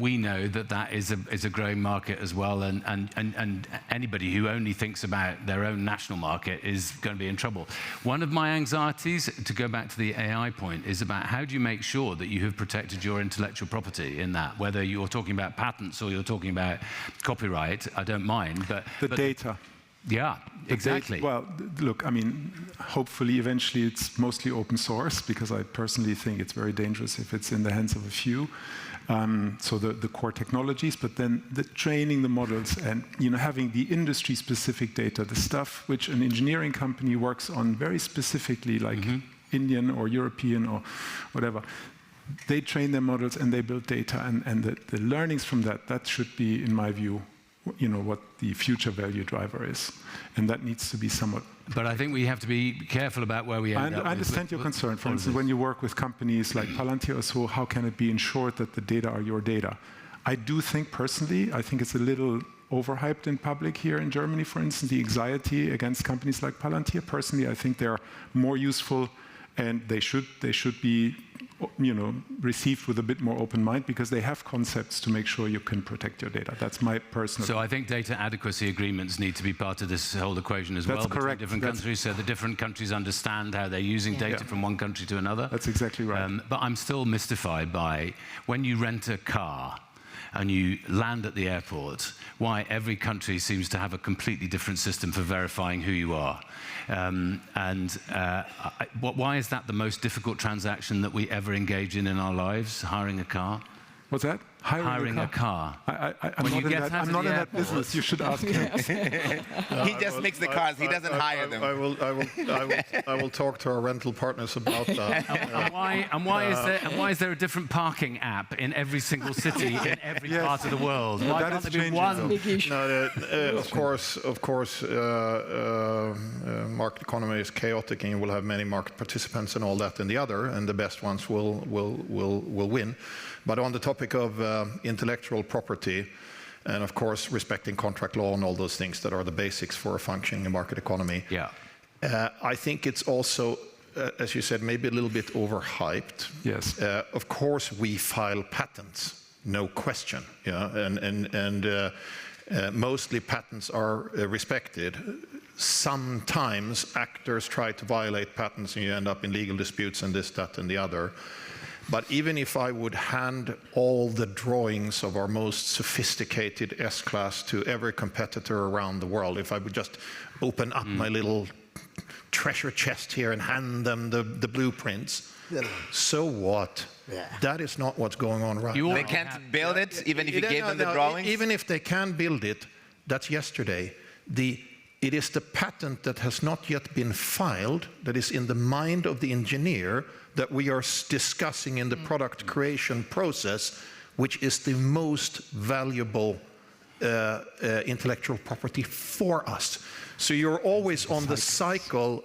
S5: We know that that is a growing market as well, and anybody who only thinks about their own national market is going to be in trouble. One of my anxieties, to go back to the AI point, is about how do you make sure that you have protected your intellectual property in that, whether you're talking about patents or you're talking about copyright, I don't mind, but
S3: data.
S5: Yeah, exactly.
S3: Well, look, I mean, hopefully, eventually, it's mostly open source, because I personally think it's very dangerous if it's in the hands of a few. So the core technologies, but then the training the models and, you know, having the industry-specific data, the stuff which an engineering company works on very specifically, like Indian or European or whatever. They train their models and they build data, and the learnings from that should be, in my view, you know, what the future value driver is, and that needs to be somewhat.
S5: But I think we have to be careful about where we end up.
S3: I understand your concern. For instance, when you work with companies like Palantir or so, how can it be ensured that the data are your data? I do think personally, I think it's a little overhyped in public here in Germany, for instance, the anxiety against companies like Palantir. Personally, I think they're more useful, and they should be, you know, received with a bit more open mind, because they have concepts to make sure you can protect your data. That's my personal.
S5: So I think data adequacy agreements need to be part of this whole equation as well.
S3: That's correct.
S5: Between different countries, so the different countries understand how they're using data from one country to another.
S3: That's exactly right.
S5: But I'm still mystified by when you rent a car and you land at the airport, why every country seems to have a completely different system for verifying who you are. Why is that the most difficult transaction that we ever engage in our lives, hiring a car?
S3: What's that? Hiring a car. I'm not in that business. You should ask him.
S2: He just makes the cars. He doesn't hire them.
S6: I will talk to our rental partners about that.
S5: And why is there a different parking app in every single city in every part of the world? Why can't there be one?
S6: Of course, market economy is chaotic, and you will have many market participants and all that in the other, and the best ones will win. But on the topic of intellectual property, and of course respecting contract law and all those things that are the basics for a functioning market economy, I think it's also as you said, maybe a little bit overhyped.
S3: Yes.
S6: Of course, we file patents, no question. Yeah, and mostly patents are respected. Sometimes actors try to violate patents, and you end up in legal disputes and this, that, and the other. But even if I would hand all the drawings of our most sophisticated S-Class to every competitor around the world, if I would just open up my little treasure chest here and hand them the blueprints, so what?
S7: Yeah.
S6: That is not what's going on right now.
S2: They can't build it, even if you gave them the drawings?
S6: Even if they can build it, that's yesterday. It is the patent that has not yet been filed, that is in the mind of the engineer, that we are discussing in the product creation process, which is the most valuable intellectual property for us. So you're always on the cycle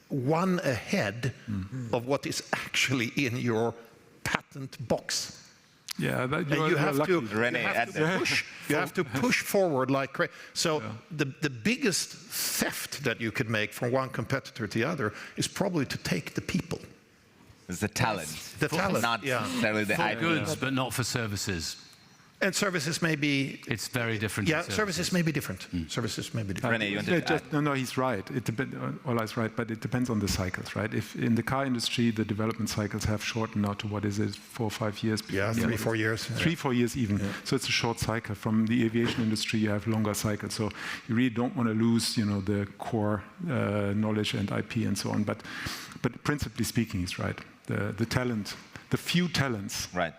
S6: one ahead of what is actually in your patent box.
S3: Yeah,
S6: And you have to,
S2: René,
S6: you have to push forward like crazy. So the biggest theft that you could make from one competitor to the other is probably to take the people.
S2: It's the talent.
S6: The talent,
S2: not necessarily the
S5: For
S2: IP.
S5: goods, but not for services.
S6: And services may be...
S5: It's very different.
S6: Yeah, services may be different. Services may be different.
S2: René, you want to add?
S3: No, he's right. It Ola's right, but it depends on the cycles, right? If in the car industry, the development cycles have shortened now to, what is it, 4 or 5 years?
S6: Yeah, 3 or 4 years.
S3: 3 or 4 years even. Yeah. So it's a short cycle. From the aviation industry, you have longer cycles. So you really don't want to lose, the core knowledge and IP and so on. But principally speaking, he's right. The talent, the few talents,
S2: Right.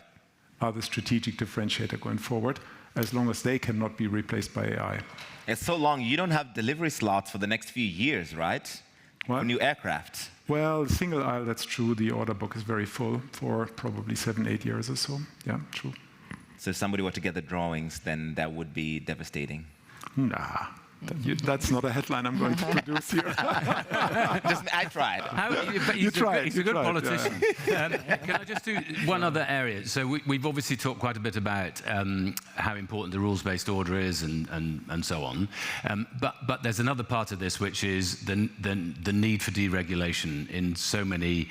S3: are the strategic differentiator going forward, as long as they cannot be replaced by AI.
S2: It's so long, you don't have delivery slots for the next few years, right?
S3: What?
S2: For new aircraft.
S3: Well, single aisle, that's true. The order book is very full for probably 7-8 years or so. Yeah, true.
S2: So if somebody were to get the drawings, then that would be devastating.
S3: Nah, that's not a headline I'm going to produce here.
S2: I tried.
S5: He's a good politician. Can I just do one other area? So we've obviously talked quite a bit about how important the rules-based order is and so on. But there's another part of this, which is the need for deregulation in so many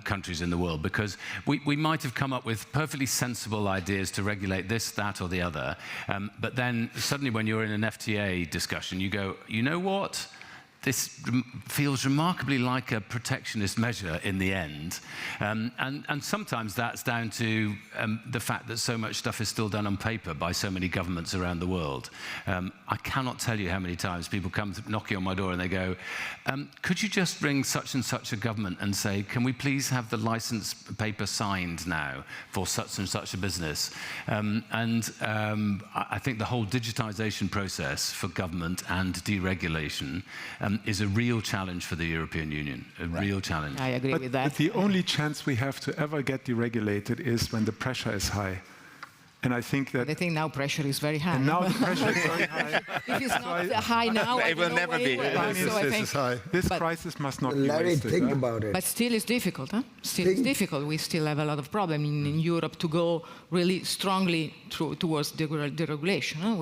S5: countries in the world, because we might have come up with perfectly sensible ideas to regulate this, that, or the other, but then suddenly when you're in an FTA discussion, you go, you know what? This feels remarkably like a protectionist measure in the end. And sometimes that's down to the fact that so much stuff is still done on paper by so many governments around the world. I cannot tell you how many times people come knocking on my door and they go, could you just ring such and such a government and say, can we please have the license paper signed now for such and such a business? I think the whole digitization process for government and deregulation is a real challenge for the European Union, a real challenge.
S4: I agree with that.
S3: But the only chance we have to ever get deregulated is when the pressure is high. And I think that...
S4: I think now pressure is very high.
S3: And now the pressure is very high.
S4: If it's not high now,
S2: it will never be.
S3: This crisis must not be
S7: Larry,
S3: wasted.
S7: think about it.
S4: But still it's difficult, huh? Still it's difficult. We still have a lot of problem in Europe to go really strongly towards deregulation. Huh?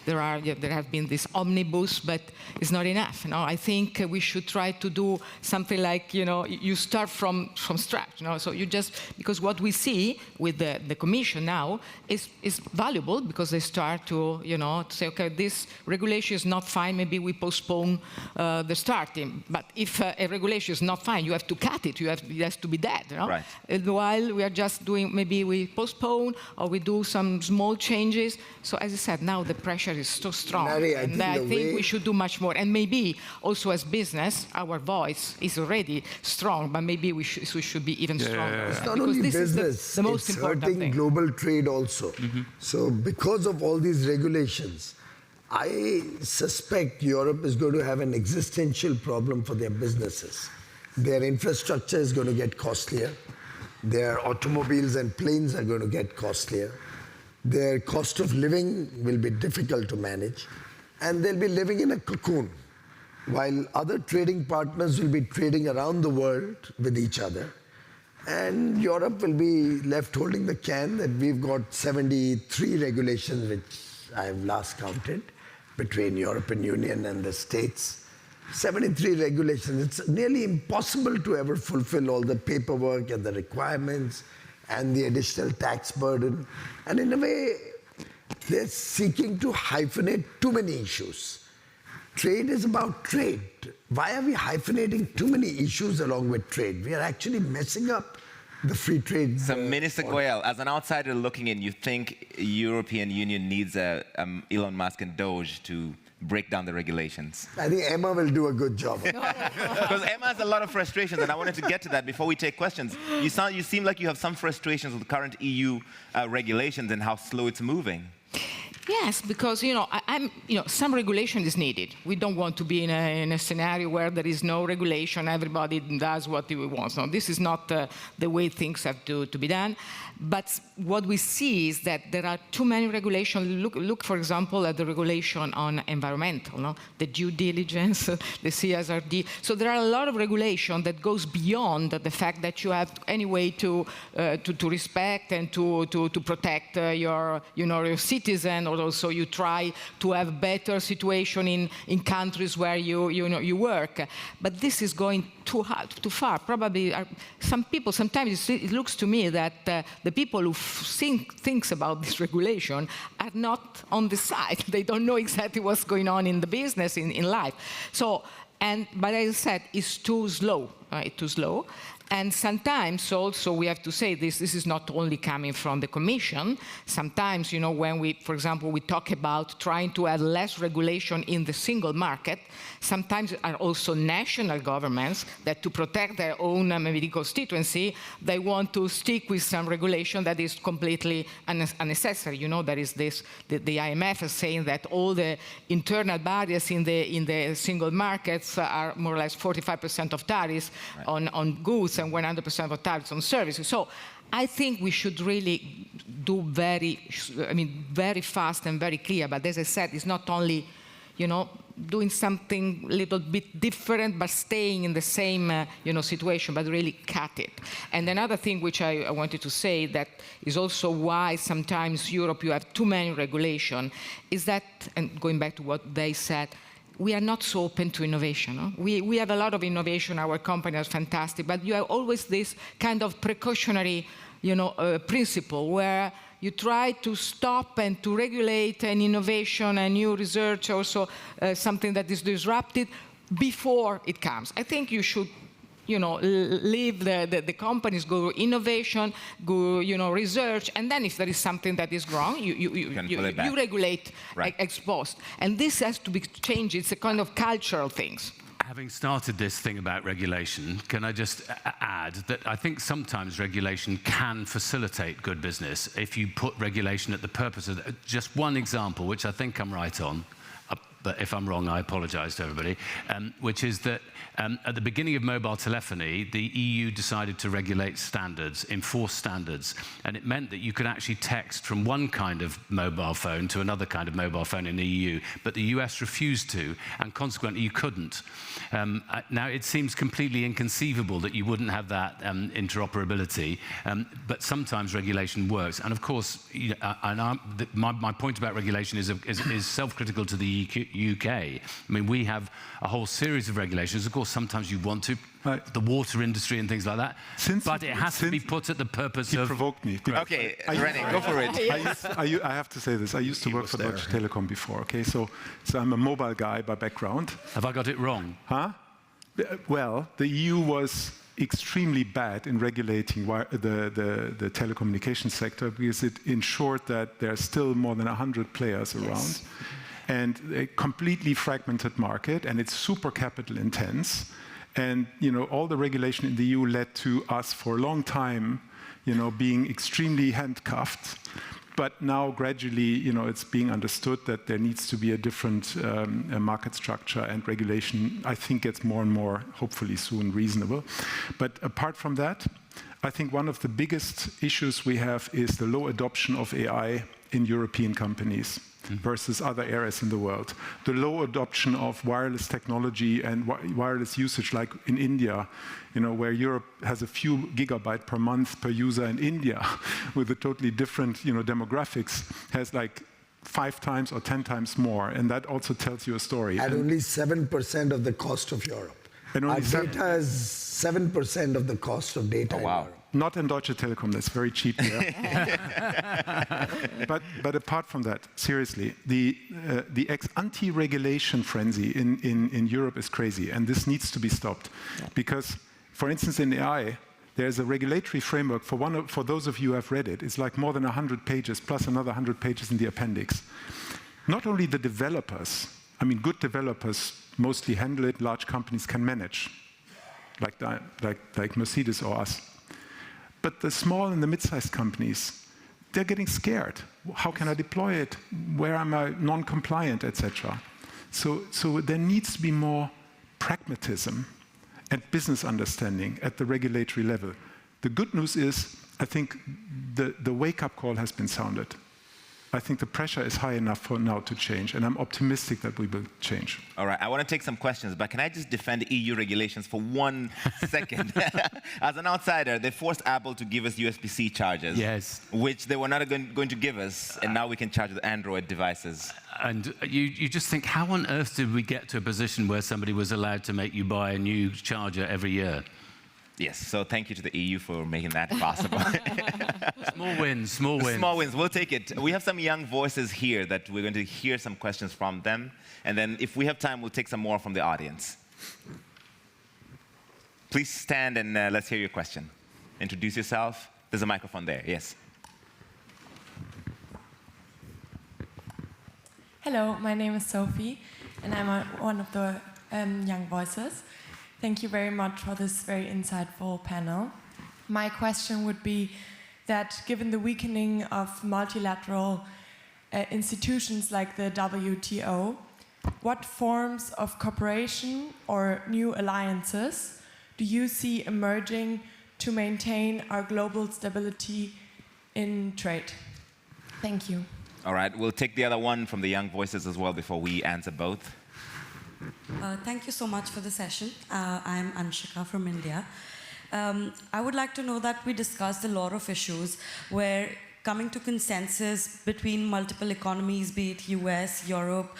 S4: There have been this omnibus, but it's not enough. I think we should try to do something like, you start from scratch. So you just, because what we see with the Commission now is valuable, because they start to, to say, okay, this regulation is not fine, maybe we postpone the starting. But if a regulation is not fine, you have to cut it. It has to be dead.
S2: Right.
S4: While we are just doing, maybe we postpone or we do some small changes. So as I said, now the pressure is so strong.
S7: Larry,
S4: I think we should do much more. And maybe also as business, our voice is already strong, but maybe we should be even stronger.
S7: It's not only business,
S4: the most
S7: it's
S4: important
S7: hurting
S4: thing.
S7: global trade also. So because of all these regulations, I suspect Europe is going to have an existential problem for their businesses. Their infrastructure is going to get costlier. Their automobiles and planes are going to get costlier. Their cost of living will be difficult to manage. And they'll be living in a cocoon, while other trading partners will be trading around the world with each other. And Europe will be left holding the can that we've got 73 regulations, which I've last counted, between European Union and the States. 73 regulations. It's nearly impossible to ever fulfill all the paperwork and the requirements and the additional tax burden. And in a way, they're seeking to hyphenate too many issues. Trade is about trade. Why are we hyphenating too many issues along with trade? We are actually messing up the free trade.
S2: So, Minister Goyal, as an outsider looking in, you think European Union needs Elon Musk and Doge to break down the regulations?
S7: I think Emma will do a good job.
S2: Because Emma has a lot of frustrations, and I wanted to get to that before we take questions. You seem like you have some frustrations with the current EU regulations and how slow it's moving.
S4: Yes, because some regulation is needed. We don't want to be in a scenario where there is no regulation, everybody does what he wants. No, this is not the way things have to be done. But what we see is that there are too many regulations. Look, for example, at the regulation on environmental, no? The due diligence, the CSRD. So there are a lot of regulation that goes beyond the fact that you have any way to respect and to protect your citizen, or also you try to have better situation in countries where you work. But this is going too too far. Probably some people, sometimes it looks to me that the people who thinks about this regulation are not on the side. They don't know exactly what's going on in the business, in life. So, but as I said, it's too slow. Too slow. And sometimes also we have to say this is not only coming from the Commission. Sometimes, when we, for example, we talk about trying to have less regulation in the single market, sometimes are also national governments that, to protect their own maybe constituency, they want to stick with some regulation that is completely unnecessary. There is this, the IMF is saying that all the internal barriers in the single markets are more or less 45% of tariffs on goods and 100% of tariffs on services. So I think we should really do very fast and very clear. But as I said, it's not only, doing something a little bit different, but staying in the same, situation, but really cut it. And another thing which I wanted to say that is also why sometimes Europe, you have too many regulation, is that, and going back to what they said, we are not so open to innovation. No? We have a lot of innovation, our company is fantastic, but you have always this kind of precautionary principle where you try to stop and to regulate an innovation, a new research, also something that is disrupted before it comes. I think you should leave the companies, go innovation, go research, and then if there is something that is wrong, you regulate ex post. And this has to be changed. It's a kind of cultural things.
S5: Having started this thing about regulation, can I just add that I think sometimes regulation can facilitate good business if you put regulation at the purpose of just one example, which I think I'm right on. But if I'm wrong, I apologize to everybody, which is that at the beginning of mobile telephony, the EU decided to regulate standards, enforce standards, and it meant that you could actually text from one kind of mobile phone to another kind of mobile phone in the EU, but the US refused to, and consequently you couldn't. Now, it seems completely inconceivable that you wouldn't have that interoperability, but sometimes regulation works. And of course, my point about regulation is self-critical to the UK. I mean, we have a whole series of regulations. Of course, sometimes you want to, the water industry and things like that, but it has to be put at the purpose of...
S3: You provoked me.
S2: Okay, René, go for it.
S3: I have to say this. I used to work for Deutsche Telekom before, okay? So I'm a mobile guy by background.
S5: Have I got it wrong?
S3: Huh? Well, the EU was extremely bad in regulating the telecommunications sector because it ensured that there are still more than 100 players around. Yes. And a completely fragmented market, and it's super capital intense. And all the regulation in the EU led to us for a long time, being extremely handcuffed. But now gradually, it's being understood that there needs to be a different market structure, and regulation, I think, gets more and more, hopefully soon, reasonable. But apart from that, I think one of the biggest issues we have is the low adoption of AI in European companies versus other areas in the world. The low adoption of wireless technology and wireless usage, like in India, where Europe has a few gigabytes per month per user, in India, with a totally different demographics, has like 5 times or 10 times more, and that also tells you a story.
S7: At only 7% of the cost of Europe.
S3: And
S7: Our
S3: only
S7: data is 7% of the cost of data in Europe.
S3: Not in Deutsche Telekom, that's very cheap here. but apart from that, seriously, the anti-regulation frenzy in Europe is crazy, and this needs to be stopped. Because, for instance, in AI, there's a regulatory framework, for those of you who have read it, it's like more than 100 pages, plus another 100 pages in the appendix. Not only the developers, I mean, good developers mostly handle it, large companies can manage, like Mercedes or us. But the small and the mid-sized companies, they're getting scared. How can I deploy it? Where am I non-compliant, etc.? So there needs to be more pragmatism and business understanding at the regulatory level. The good news is, I think the wake-up call has been sounded. I think the pressure is high enough for now to change, and I'm optimistic that we will change.
S2: All right, I want to take some questions, but can I just defend EU regulations for 1 second? As an outsider, they forced Apple to give us USB-C chargers,
S5: yes,
S2: which they were not going to give us, and now we can charge with Android devices.
S5: And you just think, how on earth did we get to a position where somebody was allowed to make you buy a new charger every year?
S2: Yes, so thank you to the EU for making that possible.
S5: Small wins, small wins.
S2: Small wins, we'll take it. We have some young voices here that we're going to hear some questions from them. And then if we have time, we'll take some more from the audience. Please stand and let's hear your question. Introduce yourself. There's a microphone there, yes.
S8: Hello, my name is Sophie, and I'm one of the young voices. Thank you very much for this very insightful panel. My question would be that given the weakening of multilateral institutions like the WTO, what forms of cooperation or new alliances do you see emerging to maintain our global stability in trade? Thank you.
S2: All right, we'll take the other one from the young voices as well before we answer both.
S9: Thank you so much for the session. I'm Anshika from India. I would like to know that we discussed a lot of issues where coming to consensus between multiple economies, be it US, Europe,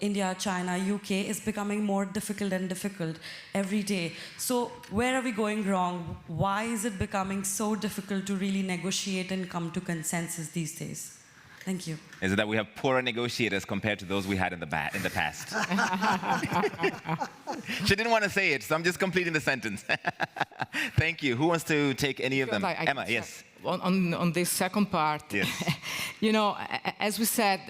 S9: India, China, UK, is becoming more difficult and difficult every day. So where are we going wrong? Why is it becoming so difficult to really negotiate and come to consensus these days? Thank you.
S2: Is it that we have poorer negotiators compared to those we had in the past? She didn't want to say it, so I'm just completing the sentence. Thank you. Who wants to take any of them? Emma, yes.
S4: On this second part,
S2: yes.
S4: You know, as we said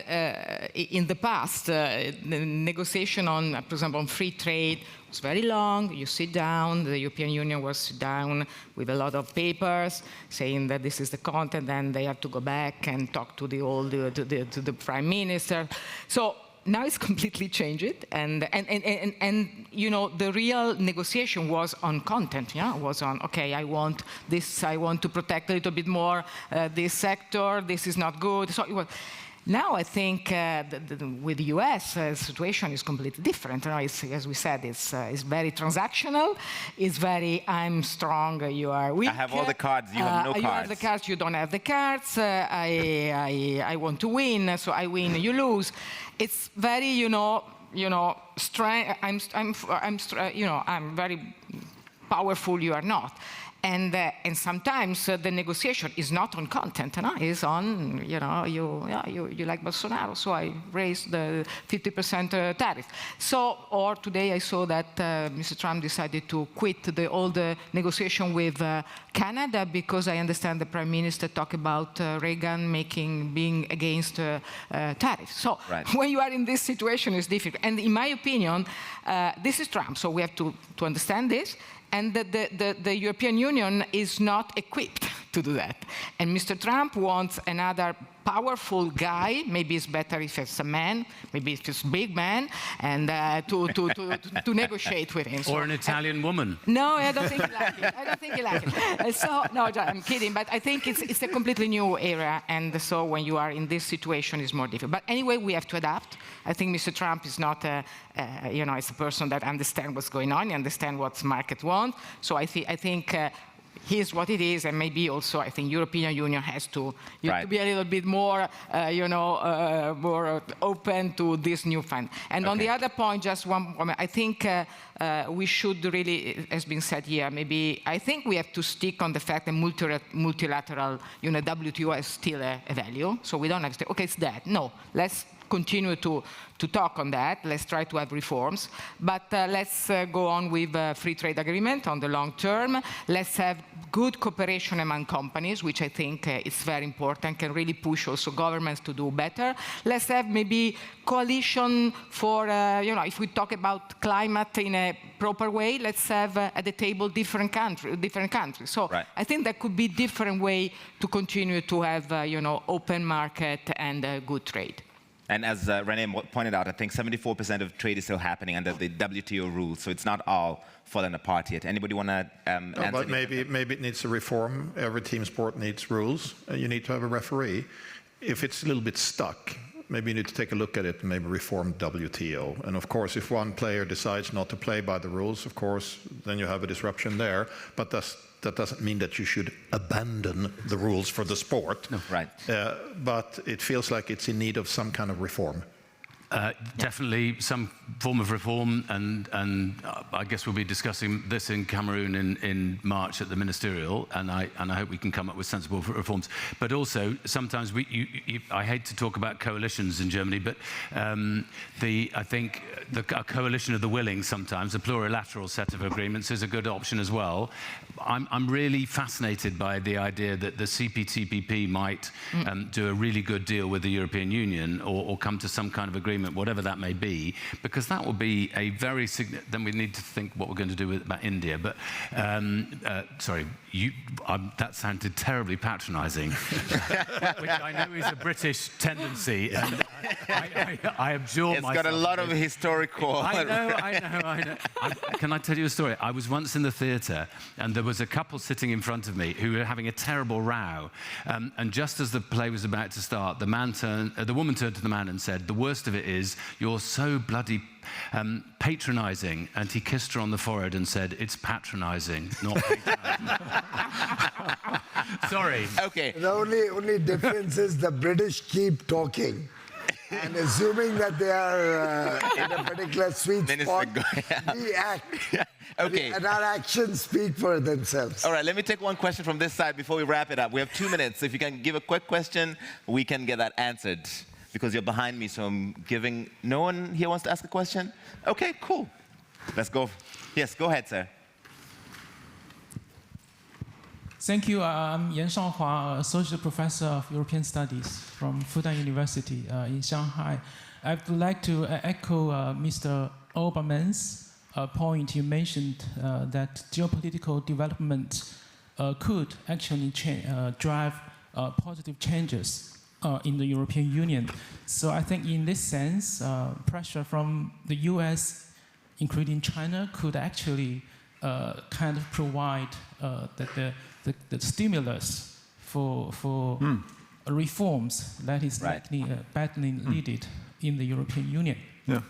S4: in the past, the negotiation on, for example, on free trade was very long. You sit down, the European Union was down with a lot of papers saying that this is the content, and they have to go back and talk to the prime minister. So now it's completely changed, and you know, the real negotiation was on content. Yeah, was on, okay, I want this, I want to protect a little bit more this sector. This is not good. So it was. Now I think with the US, the situation is completely different. You know, as we said, it's very transactional. It's very, I'm strong, you are weak.
S2: I have all the cards, you have no cards.
S4: You have the cards, you don't have the cards. I want to win, so I win, you lose. It's very, you know, I'm very powerful, you are not. And sometimes the negotiation is not on content, it's on, you know, you like Bolsonaro, so I raised the 50% tariff. So, or today I saw that Mr. Trump decided to quit all the negotiation with Canada because I understand the Prime Minister talked about Reagan being against tariffs. So
S2: right.
S4: When you are in this situation, it's difficult. And in my opinion, this is Trump, so we have to understand this. And the European Union is not equipped to do that. And Mr. Trump wants another powerful guy, maybe it's better if it's a man, maybe if it's a big man, and to negotiate with him.
S5: Or an Italian woman.
S4: No, I don't think he like it. I don't think he like it. So, no, I'm kidding, but I think it's a completely new era, and so when you are in this situation, it's more difficult. But anyway, we have to adapt. I think Mr. Trump is not, you know, it's a person that understands what's going on, he understands what the market wants. So I think here's what it is, and maybe also I think European Union has to, to be a little bit more, more open to this new fund. And on the other point, just one comment. I think we should really, as been said here, maybe I think we have to stick on the fact that multilateral, WTO is still a value. So we don't have to say, okay, it's that. No, let's continue to talk on that. Let's try to have reforms. But let's go on with free trade agreement on the long term. Let's have good cooperation among companies, which I think is very important, can really push also governments to do better. Let's have maybe coalition for, if we talk about climate in a proper way, let's have at the table different countries. So I think there could be different way to continue to have, open market and good trade.
S2: And as René pointed out, I think 74% of trade is still happening under the WTO rules, so it's not all fallen apart yet. Anybody want to answer?
S6: But maybe it needs a reform. Every team sport needs rules. You need to have a referee. If it's a little bit stuck, maybe you need to take a look at it and maybe reform WTO. And of course, if one player decides not to play by the rules, of course, then you have a disruption there. But that doesn't mean that you should abandon the rules for the sport.
S2: No, right.
S6: But it feels like it's in need of some kind of reform.
S5: Definitely some form of reform, and I guess we'll be discussing this in Cameroon in March at the ministerial, and I hope we can come up with sensible reforms. But also, sometimes I hate to talk about coalitions in Germany, but I think a coalition of the willing sometimes, a plurilateral set of agreements is a good option as well. I'm really fascinated by the idea that the CPTPP might do a really good deal with the European Union or come to some kind of agreement, whatever that may be, because that will be a very significant. Then we need to think what we're going to do about India. But sorry, that sounded terribly patronising, which I know is a British tendency, and I absorb myself.
S2: It's got a lot of historical.
S5: I know. Can I tell you a story? I was once in the theatre, and there was a couple sitting in front of me who were having a terrible row. And just as the play was about to start, the woman turned to the man and said, "The worst of it is you're so bloody patronising." And he kissed her on the forehead and said, "It's patronising, not patronising." Sorry.
S2: Okay.
S7: The only difference is the British keep talking. And assuming that they are in a particular sweet spot, we act.
S2: Okay.
S7: And our actions speak for themselves.
S2: All right, let me take one question from this side before we wrap it up. We have 2 minutes. If you can give a quick question, we can get that answered. Because you're behind me, so I'm giving... No one here wants to ask a question? Okay, cool. Let's go. Yes, go ahead, sir.
S10: Thank you. I'm Yan Shaohua, Associate Professor of European Studies from Fudan University in Shanghai. I would like to echo Mr. Obermann's point. You mentioned that geopolitical development could actually drive positive changes in the European Union. So I think in this sense, pressure from the US, including China, could actually kind of provide the stimulus for reforms that is likely badly needed in the European Union.
S3: Yeah.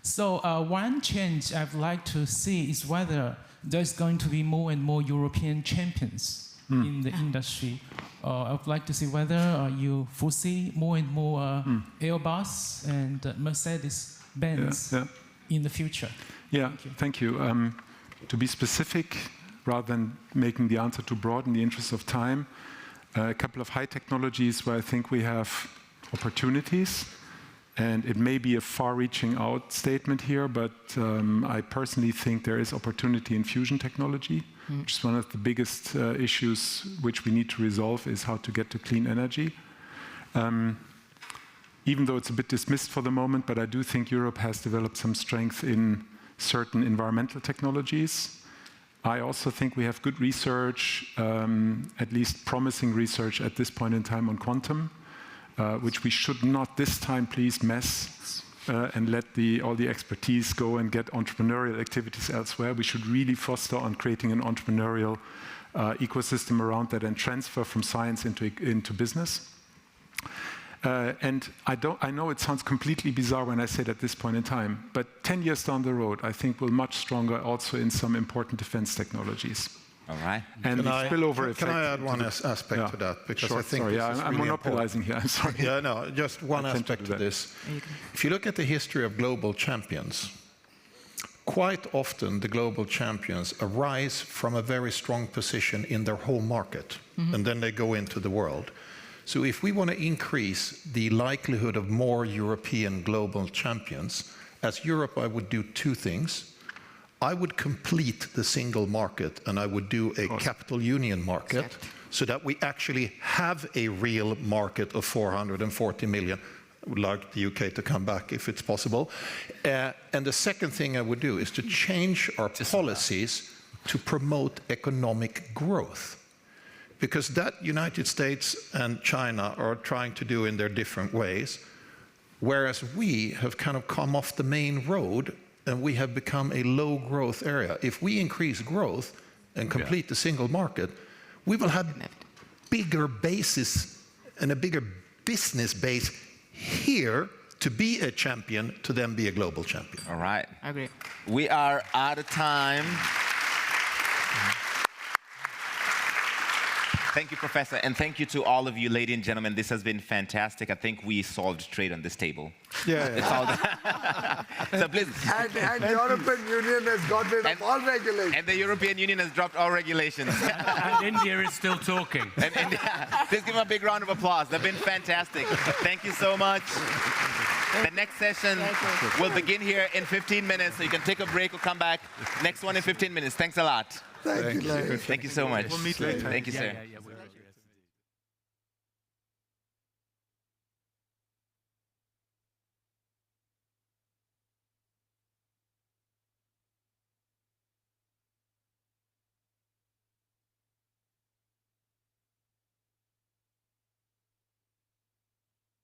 S10: So one change I'd like to see is whether there's going to be more and more European champions in the industry. I would like to see whether you foresee more and more Airbus and Mercedes-Benz in the future.
S3: Yeah, thank you. To be specific, rather than making the answer too broad in the interest of time, a couple of high technologies where I think we have opportunities, and it may be a far-reaching out statement here, but I personally think there is opportunity in fusion technology, which is one of the biggest issues which we need to resolve, is how to get to clean energy. Even though it's a bit dismissed for the moment, but I do think Europe has developed some strength in certain environmental technologies. I also think we have good research, at least promising research at this point in time on quantum, which we should not this time please mess and let all the expertise go and get entrepreneurial activities elsewhere. We should really foster on creating an entrepreneurial ecosystem around that and transfer from science into business. And I know it sounds completely bizarre when I say it at this point in time, but 10 years down the road, I think we're much stronger also in some important defense technologies.
S2: All right.
S3: And the spillover effect.
S6: Can I add one aspect to that? Because I think
S3: sorry,
S6: this is
S3: I'm
S6: really
S3: monopolizing here. I'm sorry.
S6: Yeah, no, just one aspect to this. If you look at the history of global champions, quite often the global champions arise from a very strong position in their home market, and then they go into the world. So if we want to increase the likelihood of more European global champions, as Europe, I would do two things. I would complete the single market, and I would do a capital union market, so that we actually have a real market of 440 million. I would like the UK to come back if it's possible. And the second thing I would do is to change our policies to promote economic growth. Because that United States and China are trying to do in their different ways, whereas we have kind of come off the main road and we have become a low growth area. If we increase growth and complete the single market, we will have bigger bases and a bigger business base here to be a champion, to then be a global champion.
S2: All right.
S4: I agree.
S2: We are out of time. Thank you, Professor, and thank you to all of you, ladies and gentlemen. This has been fantastic. I think we solved trade on this table.
S6: Yeah.
S2: It's all so please.
S7: And the European Union has got rid of all regulations.
S2: And the European Union has dropped all regulations.
S5: And India is still talking.
S2: And India, please give them a big round of applause. They've been fantastic. Thank you so much. The next session will begin here in 15 minutes, so you can take a break or come back. Next one in 15 minutes. Thanks a lot.
S7: Thank you.
S2: Thank you so much.
S3: We'll meet later.
S2: Thank you, sir.
S5: Yeah.